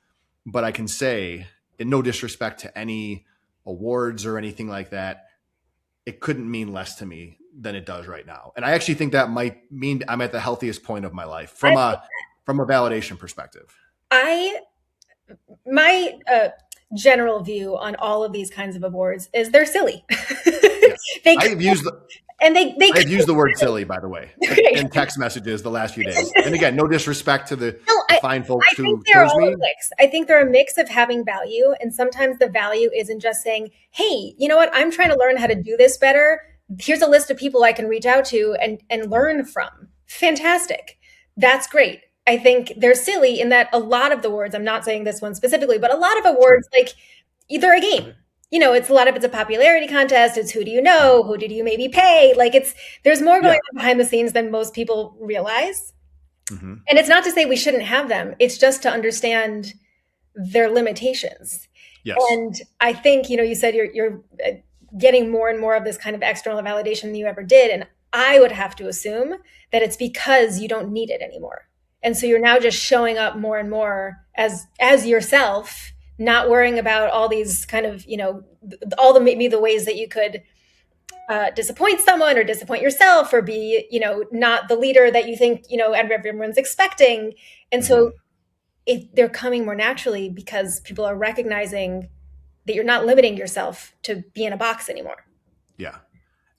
but I can say in no disrespect to any awards or anything like that, it couldn't mean less to me than it does right now. And I actually think that might mean I'm at the healthiest point of my life from a validation perspective. My general view on all of these kinds of awards is they're silly. Yeah. I've used the word silly, by the way, in text messages the last few days. And again, no disrespect to the fine folks who chose me. I think they're a mix of having value. And sometimes the value isn't just saying, hey, you know what? I'm trying to learn how to do this better. Here's a list of people I can reach out to and learn from. Fantastic. That's great. I think they're silly in that a lot of the awards, I'm not saying this one specifically, but a lot of awards, like either a game, it's it's a popularity contest. It's who do you know? Who did you maybe pay? Like there's more going on behind the scenes than most people realize. Mm-hmm. And it's not to say we shouldn't have them. It's just to understand their limitations. Yes. And I think, you said you're getting more and more of this kind of external validation than you ever did. And I would have to assume that it's because you don't need it anymore. And so you're now just showing up more and more as yourself, not worrying about all these kind of, maybe the ways that you could disappoint someone or disappoint yourself or be, not the leader that you think, everyone's expecting. And so they're coming more naturally because people are recognizing that you're not limiting yourself to be in a box anymore. Yeah.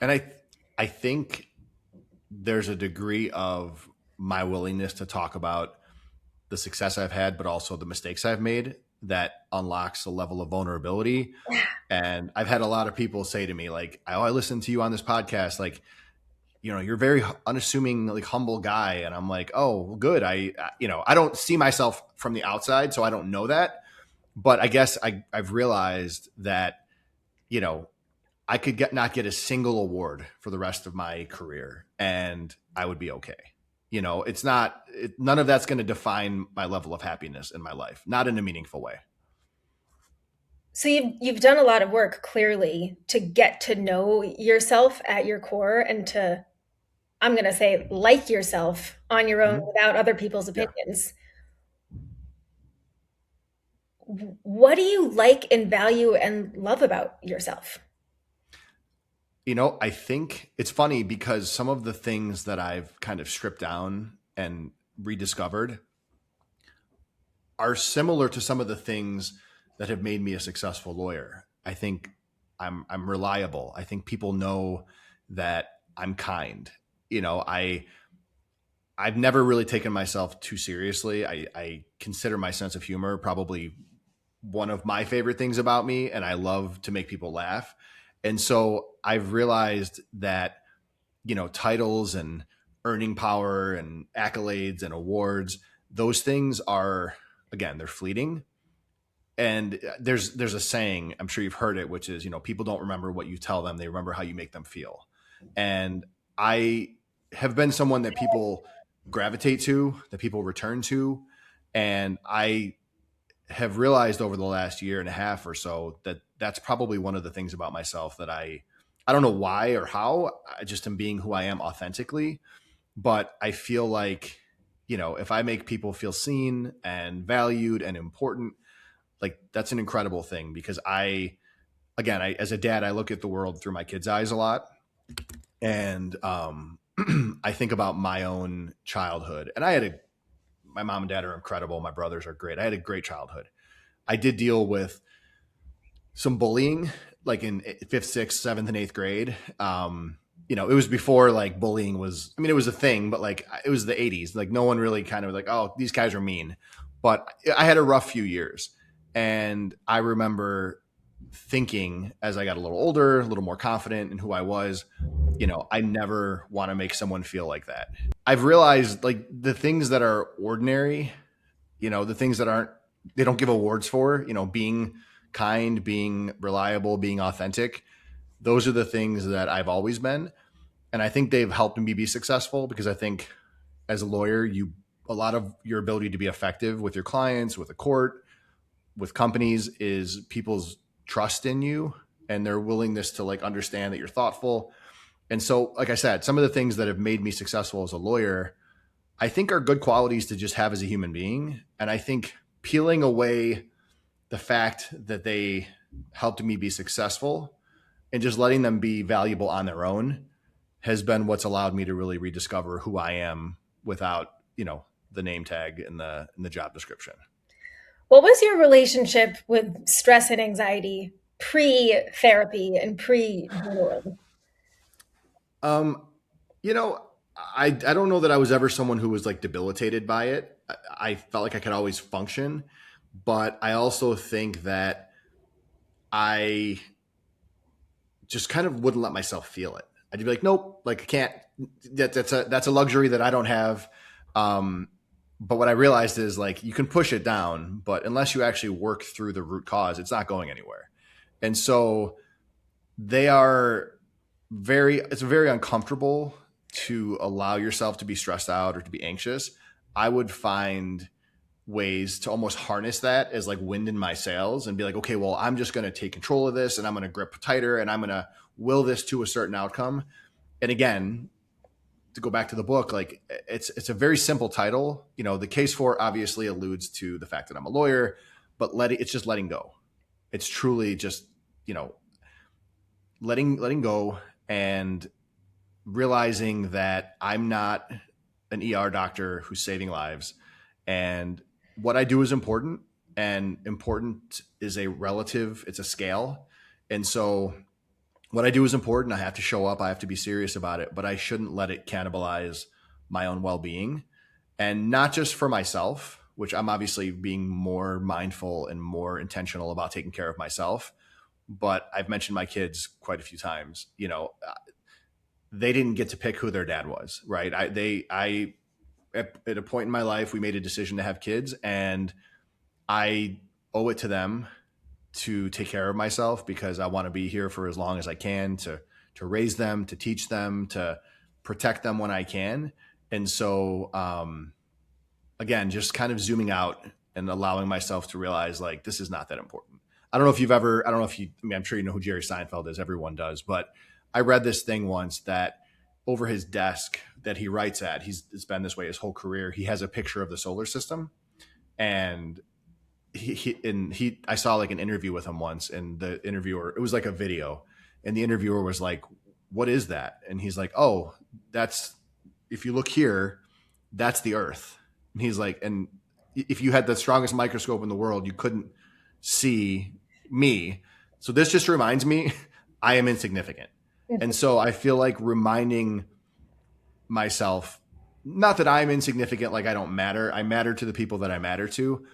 And I think there's a degree of my willingness to talk about the success I've had, but also the mistakes I've made that unlocks a level of vulnerability. And I've had a lot of people say to me like, I listened to you on this podcast. Like, you're a very unassuming, like humble guy. And I'm like, oh, good. I don't see myself from the outside, so I don't know that. But I guess I've realized that, I could not get a single award for the rest of my career and I would be okay. None of that's going to define my level of happiness in my life, not in a meaningful way. So you've done a lot of work clearly to get to know yourself at your core and to, I'm going to say, like yourself on your own without other people's opinions. Yeah. What do you like and value and love about yourself? I think it's funny because some of the things that I've kind of stripped down and rediscovered are similar to some of the things that have made me a successful lawyer. I think I'm reliable. I think people know that I'm kind. I've never really taken myself too seriously. I consider my sense of humor probably one of my favorite things about me, and I love to make people laugh. And so I've realized that, titles and earning power and accolades and awards, those things are, again, they're fleeting. And there's a saying, I'm sure you've heard it, which is, people don't remember what you tell them. They remember how you make them feel. And I have been someone that people gravitate to, that people return to. And I have realized over the last year and a half or so that that's probably one of the things about myself that I don't know why or how. I just am being who I am authentically. But I feel like, if I make people feel seen and valued and important, like that's an incredible thing, because as a dad, I look at the world through my kids' eyes a lot. And I think about my own childhood, and my mom and dad are incredible. My brothers are great. I had a great childhood. I did deal with some bullying, like in 5th, 6th, 7th, and 8th grade. It was before like bullying was, it was a thing, but like it was the 80s. Like no one really kind of like, oh, these guys are mean. But I had a rough few years. And I remember thinking as I got a little older, a little more confident in who I was, I never want to make someone feel like that. I've realized like the things that are ordinary, the things that they don't give awards for, being kind, being reliable, being authentic. Those are the things that I've always been. And I think they've helped me be successful, because I think as a lawyer, a lot of your ability to be effective with your clients, with a court, with companies, is people's trust in you and their willingness to like understand that you're thoughtful. And so, like I said, some of the things that have made me successful as a lawyer, I think are good qualities to just have as a human being. And I think peeling away the fact that they helped me be successful and just letting them be valuable on their own has been what's allowed me to really rediscover who I am without, the name tag in the job description. What was your relationship with stress and anxiety pre-therapy and pre-board? I don't know that I was ever someone who was like debilitated by it. I felt like I could always function, but I also think that I just kind of wouldn't let myself feel it. I'd be like, nope, like I can't. That's a luxury that I don't have. But what I realized is like you can push it down, but unless you actually work through the root cause, it's not going anywhere. And so it's very uncomfortable to allow yourself to be stressed out or to be anxious. I would find ways to almost harness that as like wind in my sails and be like, okay, well, I'm just going to take control of this and I'm going to grip tighter and I'm going to will this to a certain outcome. And again, to go back to the book, like it's a very simple title. The case for obviously alludes to the fact that I'm a lawyer, but it's just letting go. It's truly just, letting go and realizing that I'm not an ER doctor who's saving lives. And what I do is important, and important is a relative, it's a scale. And so what I do is important. I have to show up. I have to be serious about it, but I shouldn't let it cannibalize my own well-being, and not just for myself, which I'm obviously being more mindful and more intentional about taking care of myself. But I've mentioned my kids quite a few times, they didn't get to pick who their dad was, right? At a point in my life, we made a decision to have kids, and I owe it to them to take care of myself, because I want to be here for as long as I can to raise them, to teach them, to protect them when I can. And so, again, just kind of zooming out and allowing myself to realize like, this is not that important. I'm sure you know who Jerry Seinfeld is. Everyone does. But I read this thing once that over his desk that he writes at, it's been this way his whole career. He has a picture of the solar system, and I saw like an interview with him once, and the interviewer, it was like a video, and the interviewer was like, what is that? And he's like, oh, if you look here, that's the Earth. And he's like, and if you had the strongest microscope in the world, you couldn't see me. So this just reminds me I am insignificant. And so I feel like reminding myself, not that I'm insignificant, like I don't matter. I matter to the people that I matter to.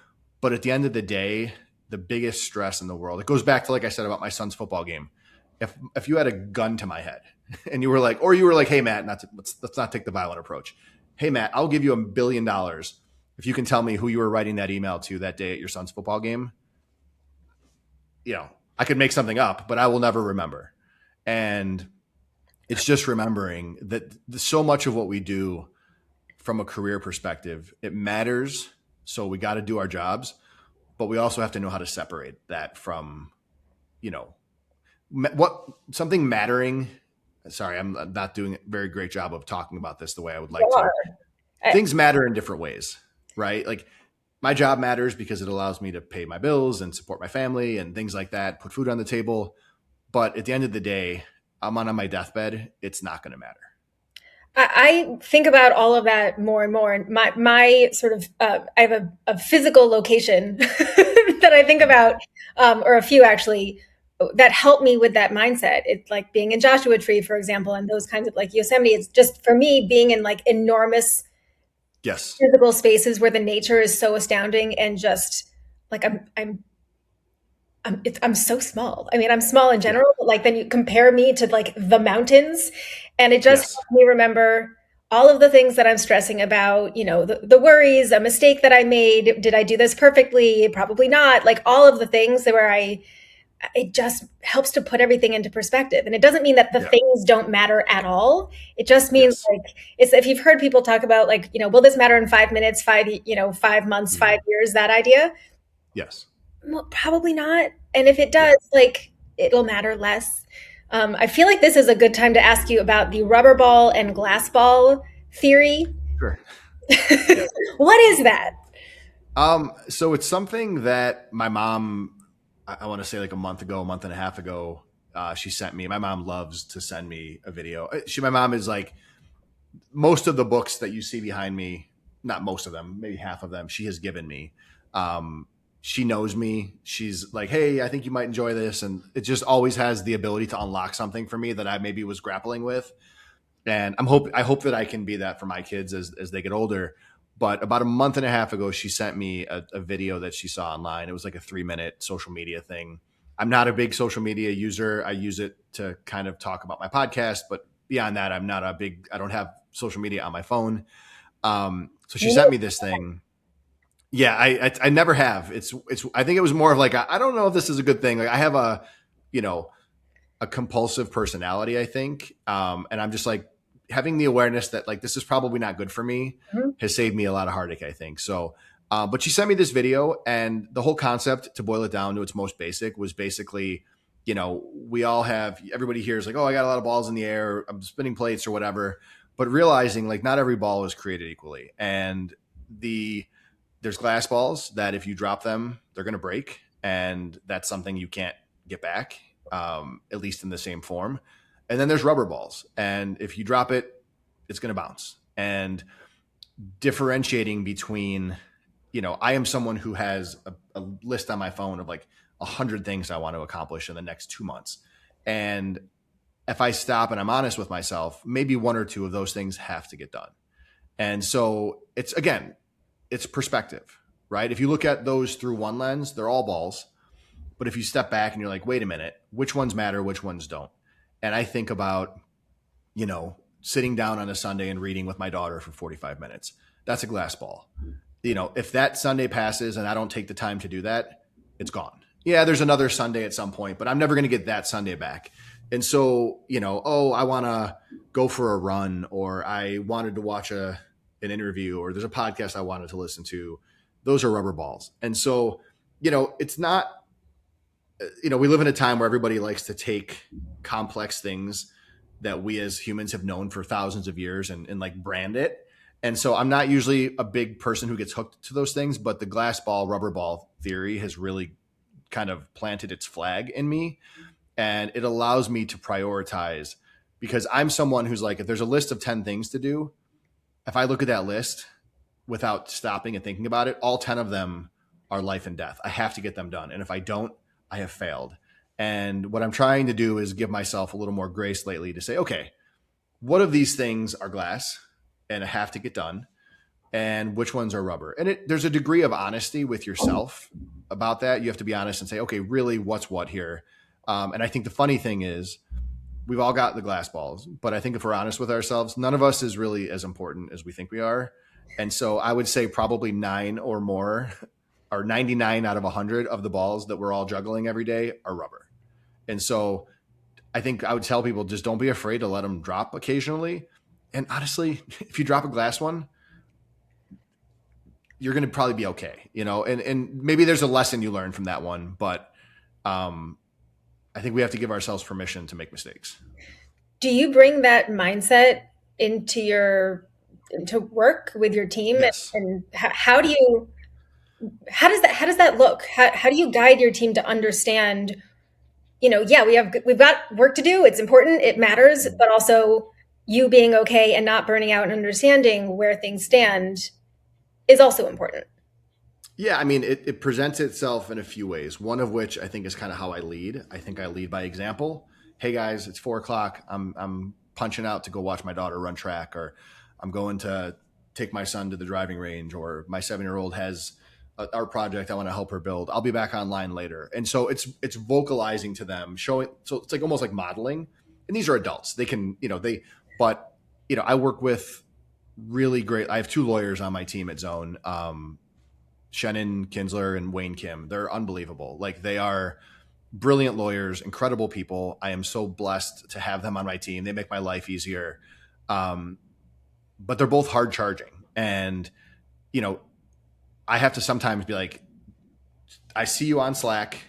But at the end of the day, the biggest stress in the world, it goes back to, like I said, about my son's football game. If you had a gun to my head and you were like, hey, Matt, let's not take the violent approach. Hey, Matt, I'll give you $1 billion if you can tell me who you were writing that email to that day at your son's football game. I could make something up, but I will never remember. And it's just remembering that so much of what we do from a career perspective, it matters. So we got to do our jobs, but we also have to know how to separate that from, what something mattering. Sorry, I'm not doing a very great job of talking about this the way I would like to. Things matter in different ways, right? Like my job matters because it allows me to pay my bills and support my family and things like that, put food on the table. But at the end of the day, I'm on my deathbed. It's not going to matter. I think about all of that more and more. And my sort of, I have a physical location that I think about, or a few actually, that help me with that mindset. It's like being in Joshua Tree, for example, and those kinds of like Yosemite. It's just for me being in like enormous physical spaces where the nature is so astounding, and just like I'm so small. I mean, I'm small in general, but like then you compare me to like the mountains, and it just helps me remember all of the things that I'm stressing about, the worries, a mistake that I made. Did I do this perfectly? Probably not. Like all of the things where it just helps to put everything into perspective. And it doesn't mean that the things don't matter at all. It just means like, it's, if you've heard people talk about like, will this matter in 5 minutes, 5 months, 5 years, that idea? Yes. Well, probably not. And if it does, like, it'll matter less. I feel like this is a good time to ask you about the rubber ball and glass ball theory. Sure. What is that? So it's something that my mom, I want to say like a month and a half ago, she sent me. My mom loves to send me a video. My mom is like, most of the books that you see behind me, not most of them, maybe half of them, she has given me. She knows me. She's like, hey, I think you might enjoy this. And it just always has the ability to unlock something for me that I maybe was grappling with. And I hope that I can be that for my kids as they get older. But about a month and a half ago, she sent me a video that she saw online. It was like a 3-minute social media thing. I'm not a big social media user. I use it to kind of talk about my podcast. But beyond that, I don't have social media on my phone. So she sent me this thing. Yeah, I never have. It's. I think it was more of like, I don't know if this is a good thing. Like I have a compulsive personality, I think. And I'm just like having the awareness that like, this is probably not good for me has saved me a lot of heartache, I think. So, but she sent me this video, and the whole concept, to boil it down to its most basic, was basically, we all have, everybody here is like, oh, I got a lot of balls in the air, I'm spinning plates or whatever, but realizing like not every ball is created equally. And there's glass balls that if you drop them, they're going to break. And that's something you can't get back, at least in the same form. And then there's rubber balls. And if you drop it, it's going to bounce. And differentiating between, I am someone who has a list on my phone of like 100 things I want to accomplish in the next 2 months. And if I stop and I'm honest with myself, maybe 1 or 2 of those things have to get done. And so it's perspective, right? If you look at those through one lens, they're all balls. But if you step back and you're like, wait a minute, which ones matter, which ones don't? And I think about, sitting down on a Sunday and reading with my daughter for 45 minutes. That's a glass ball. If that Sunday passes and I don't take the time to do that, it's gone. Yeah, there's another Sunday at some point, but I'm never going to get that Sunday back. And so, I want to go for a run, or I wanted to watch an interview, or there's a podcast I wanted to listen to. Those are rubber balls. And so, it's not, we live in a time where everybody likes to take complex things that we as humans have known for thousands of years and like brand it. And so I'm not usually a big person who gets hooked to those things, but the glass ball, rubber ball theory has really kind of planted its flag in me. And it allows me to prioritize, because I'm someone who's like, if there's a list of 10 things to do, if I look at that list without stopping and thinking about it, all 10 of them are life and death. I have to get them done. And if I don't, I have failed. And what I'm trying to do is give myself a little more grace lately to say, okay, what of these things are glass and have to get done, and which ones are rubber? And there's a degree of honesty with yourself about that. You have to be honest and say, okay, really, what's what here? And I think the funny thing is, we've all got the glass balls, but I think if we're honest with ourselves, none of us is really as important as we think we are. And so I would say probably 9 or more or 99 out of 100 of the balls that we're all juggling every day are rubber. And so I think I would tell people, just don't be afraid to let them drop occasionally. And honestly, if you drop a glass one, you're going to probably be okay, and maybe there's a lesson you learn from that one, but I think we have to give ourselves permission to make mistakes. Do you bring that mindset into work with your team? Yes. And how does that look? How do you guide your team to understand, we've got work to do. It's important. It matters, but also you being okay and not burning out and understanding where things stand is also important. Yeah. I mean, it presents itself in a few ways. One of which I think is kind of how I lead. I think I lead by example. Hey guys, it's 4:00. I'm punching out to go watch my daughter run track, or I'm going to take my son to the driving range, or my 7-year-old has an art project I want to help her build. I'll be back online later. And so it's vocalizing to them, showing. So it's like almost like modeling. And these are adults. They can, but I work with really great. I have 2 lawyers on my team at Zone, Shannon Kinsler and Wayne Kim. They're unbelievable. Like, they are brilliant lawyers, incredible people. I am so blessed to have them on my team. They make my life easier. But they're both hard charging. And, I have to sometimes be like, I see you on Slack,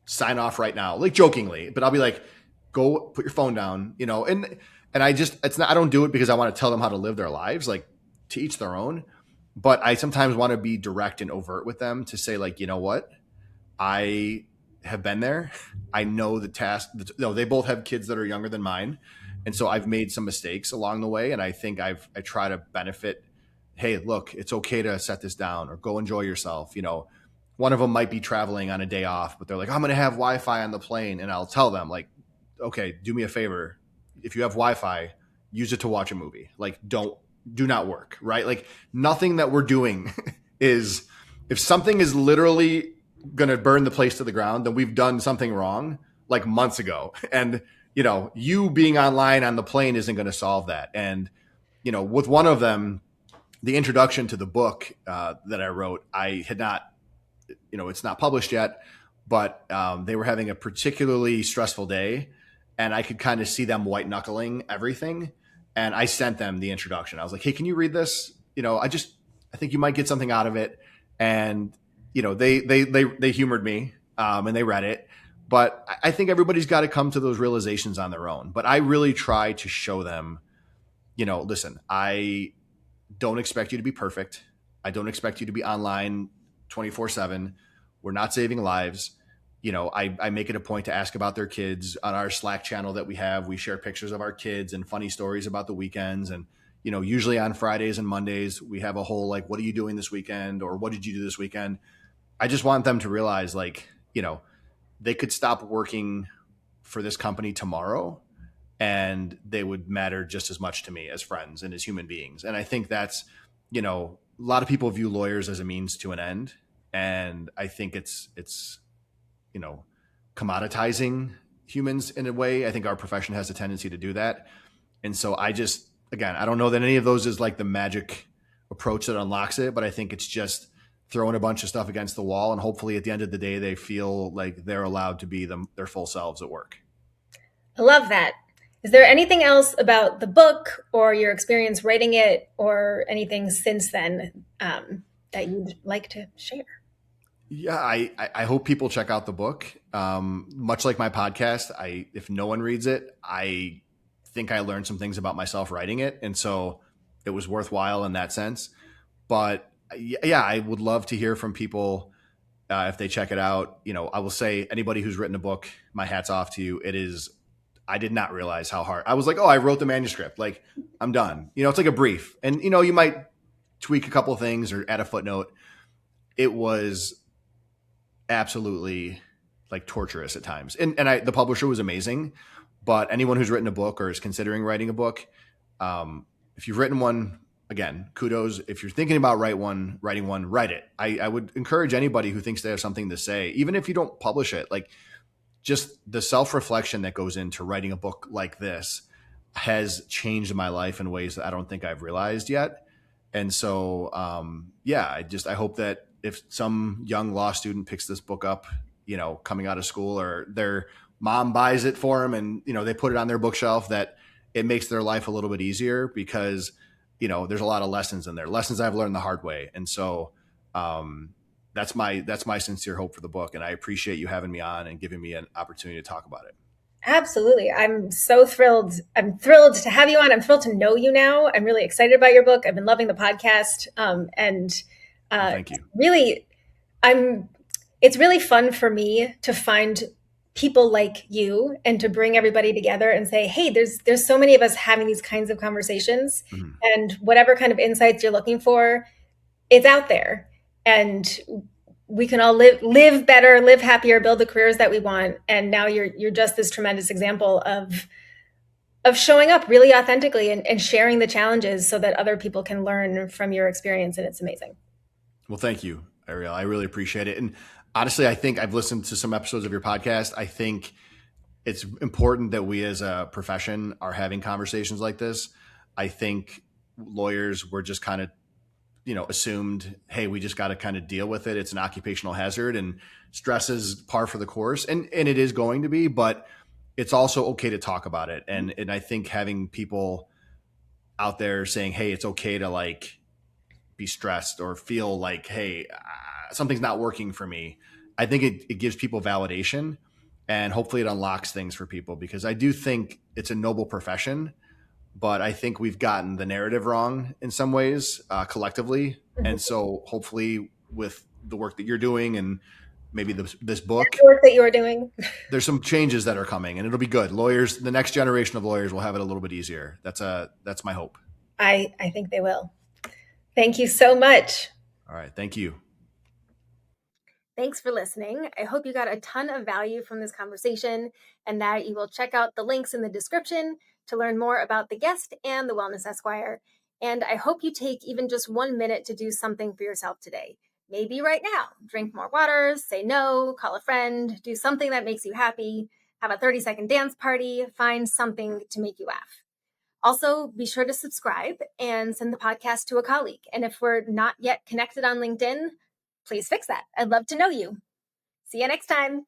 sign off right now, like jokingly, but I'll be like, go put your phone down, and I just, I don't do it because I want to tell them how to live their lives, like, to each their own. But I sometimes want to be direct and overt with them to say, like, you know what? I have been there. I know the task. They both have kids that are younger than mine. And so I've made some mistakes along the way. And I think I try to benefit. Hey, look, it's okay to set this down or go enjoy yourself. One of them might be traveling on a day off, but they're like, I'm going to have Wi-Fi on the plane. And I'll tell them, like, okay, do me a favor. If you have Wi-Fi, use it to watch a movie. Like, do not work, right? Like, nothing that we're doing is, if something is literally going to burn the place to the ground, then we've done something wrong like months ago. And, you being online on the plane isn't going to solve that. And, with one of them, the introduction to the book that I wrote, I had not, it's not published yet, but they were having a particularly stressful day, and I could kind of see them white knuckling everything. And I sent them the introduction. I was like, hey, can you read this? I think you might get something out of it. And, they humored me and they read it. But I think everybody's got to come to those realizations on their own. But I really try to show them, listen, I don't expect you to be perfect. I don't expect you to be online 24/7. We're not saving lives. I make it a point to ask about their kids on our Slack channel that we have. We share pictures of our kids and funny stories about the weekends. And, usually on Fridays and Mondays, we have a whole, like, what are you doing this weekend? Or what did you do this weekend? I just want them to realize, like, they could stop working for this company tomorrow and they would matter just as much to me as friends and as human beings. And I think that's, a lot of people view lawyers as a means to an end. And I think it's commoditizing humans in a way. I think our profession has a tendency to do that. And so I don't know that any of those is like the magic approach that unlocks it, but I think it's just throwing a bunch of stuff against the wall. And hopefully at the end of the day, they feel like they're allowed to be their full selves at work. I love that. Is there anything else about the book or your experience writing it or anything since then that you'd like to share? Yeah, I hope people check out the book. Much like my podcast, if no one reads it, I think I learned some things about myself writing it. And so it was worthwhile in that sense. But yeah, I would love to hear from people if they check it out. I will say, anybody who's written a book, my hat's off to you. I did not realize how hard. I was like, oh, I wrote the manuscript. Like, I'm done. It's like a brief. And, you might tweak a couple of things or add a footnote. It was absolutely like torturous at times. And the publisher was amazing. But anyone who's written a book or is considering writing a book, if you've written one, again, kudos. If you're thinking about writing one, write it. I would encourage anybody who thinks they have something to say, even if you don't publish it, like, just the self-reflection that goes into writing a book like this has changed my life in ways that I don't think I've realized yet. And so, I hope that if some young law student picks this book up, coming out of school, or their mom buys it for them and, they put it on their bookshelf, that it makes their life a little bit easier, because, there's a lot of lessons in there, lessons I've learned the hard way. And so, that's my sincere hope for the book. And I appreciate you having me on and giving me an opportunity to talk about it. Absolutely. I'm so thrilled. I'm thrilled to have you on. I'm thrilled to know you now. I'm really excited about your book. I've been loving the podcast. Thank you. It's really fun for me to find people like you and to bring everybody together and say, hey, there's so many of us having these kinds of conversations, and whatever kind of insights you're looking for, it's out there, and we can all live better, live happier, build the careers that we want. And now you're just this tremendous example of showing up really authentically and sharing the challenges so that other people can learn from your experience. And it's amazing. Well, thank you, Ariella. I really appreciate it. And honestly, I think I've listened to some episodes of your podcast. I think it's important that we as a profession are having conversations like this. I think lawyers were just kind of, assumed, hey, we just got to kind of deal with it. It's an occupational hazard, and stress is par for the course. And it is going to be, but it's also okay to talk about it. And I think having people out there saying, hey, it's okay to like be stressed or feel like, hey, something's not working for me. I think it gives people validation, and hopefully it unlocks things for people, because I do think it's a noble profession, but I think we've gotten the narrative wrong in some ways, collectively. And so hopefully with the work that you're doing and maybe this book, the work that you're doing, there's some changes that are coming, and it'll be good. Lawyers, the next generation of lawyers will have it a little bit easier. That's my hope. I think they will. Thank you so much. All right. Thank you. Thanks for listening. I hope you got a ton of value from this conversation, and that you will check out the links in the description to learn more about the guest and the Wellness Esquire. And I hope you take even just 1 minute to do something for yourself today. Maybe right now, drink more water, say no, call a friend, do something that makes you happy, have a 30-second dance party, find something to make you laugh. Also, be sure to subscribe and send the podcast to a colleague. And if we're not yet connected on LinkedIn, please fix that. I'd love to know you. See you next time.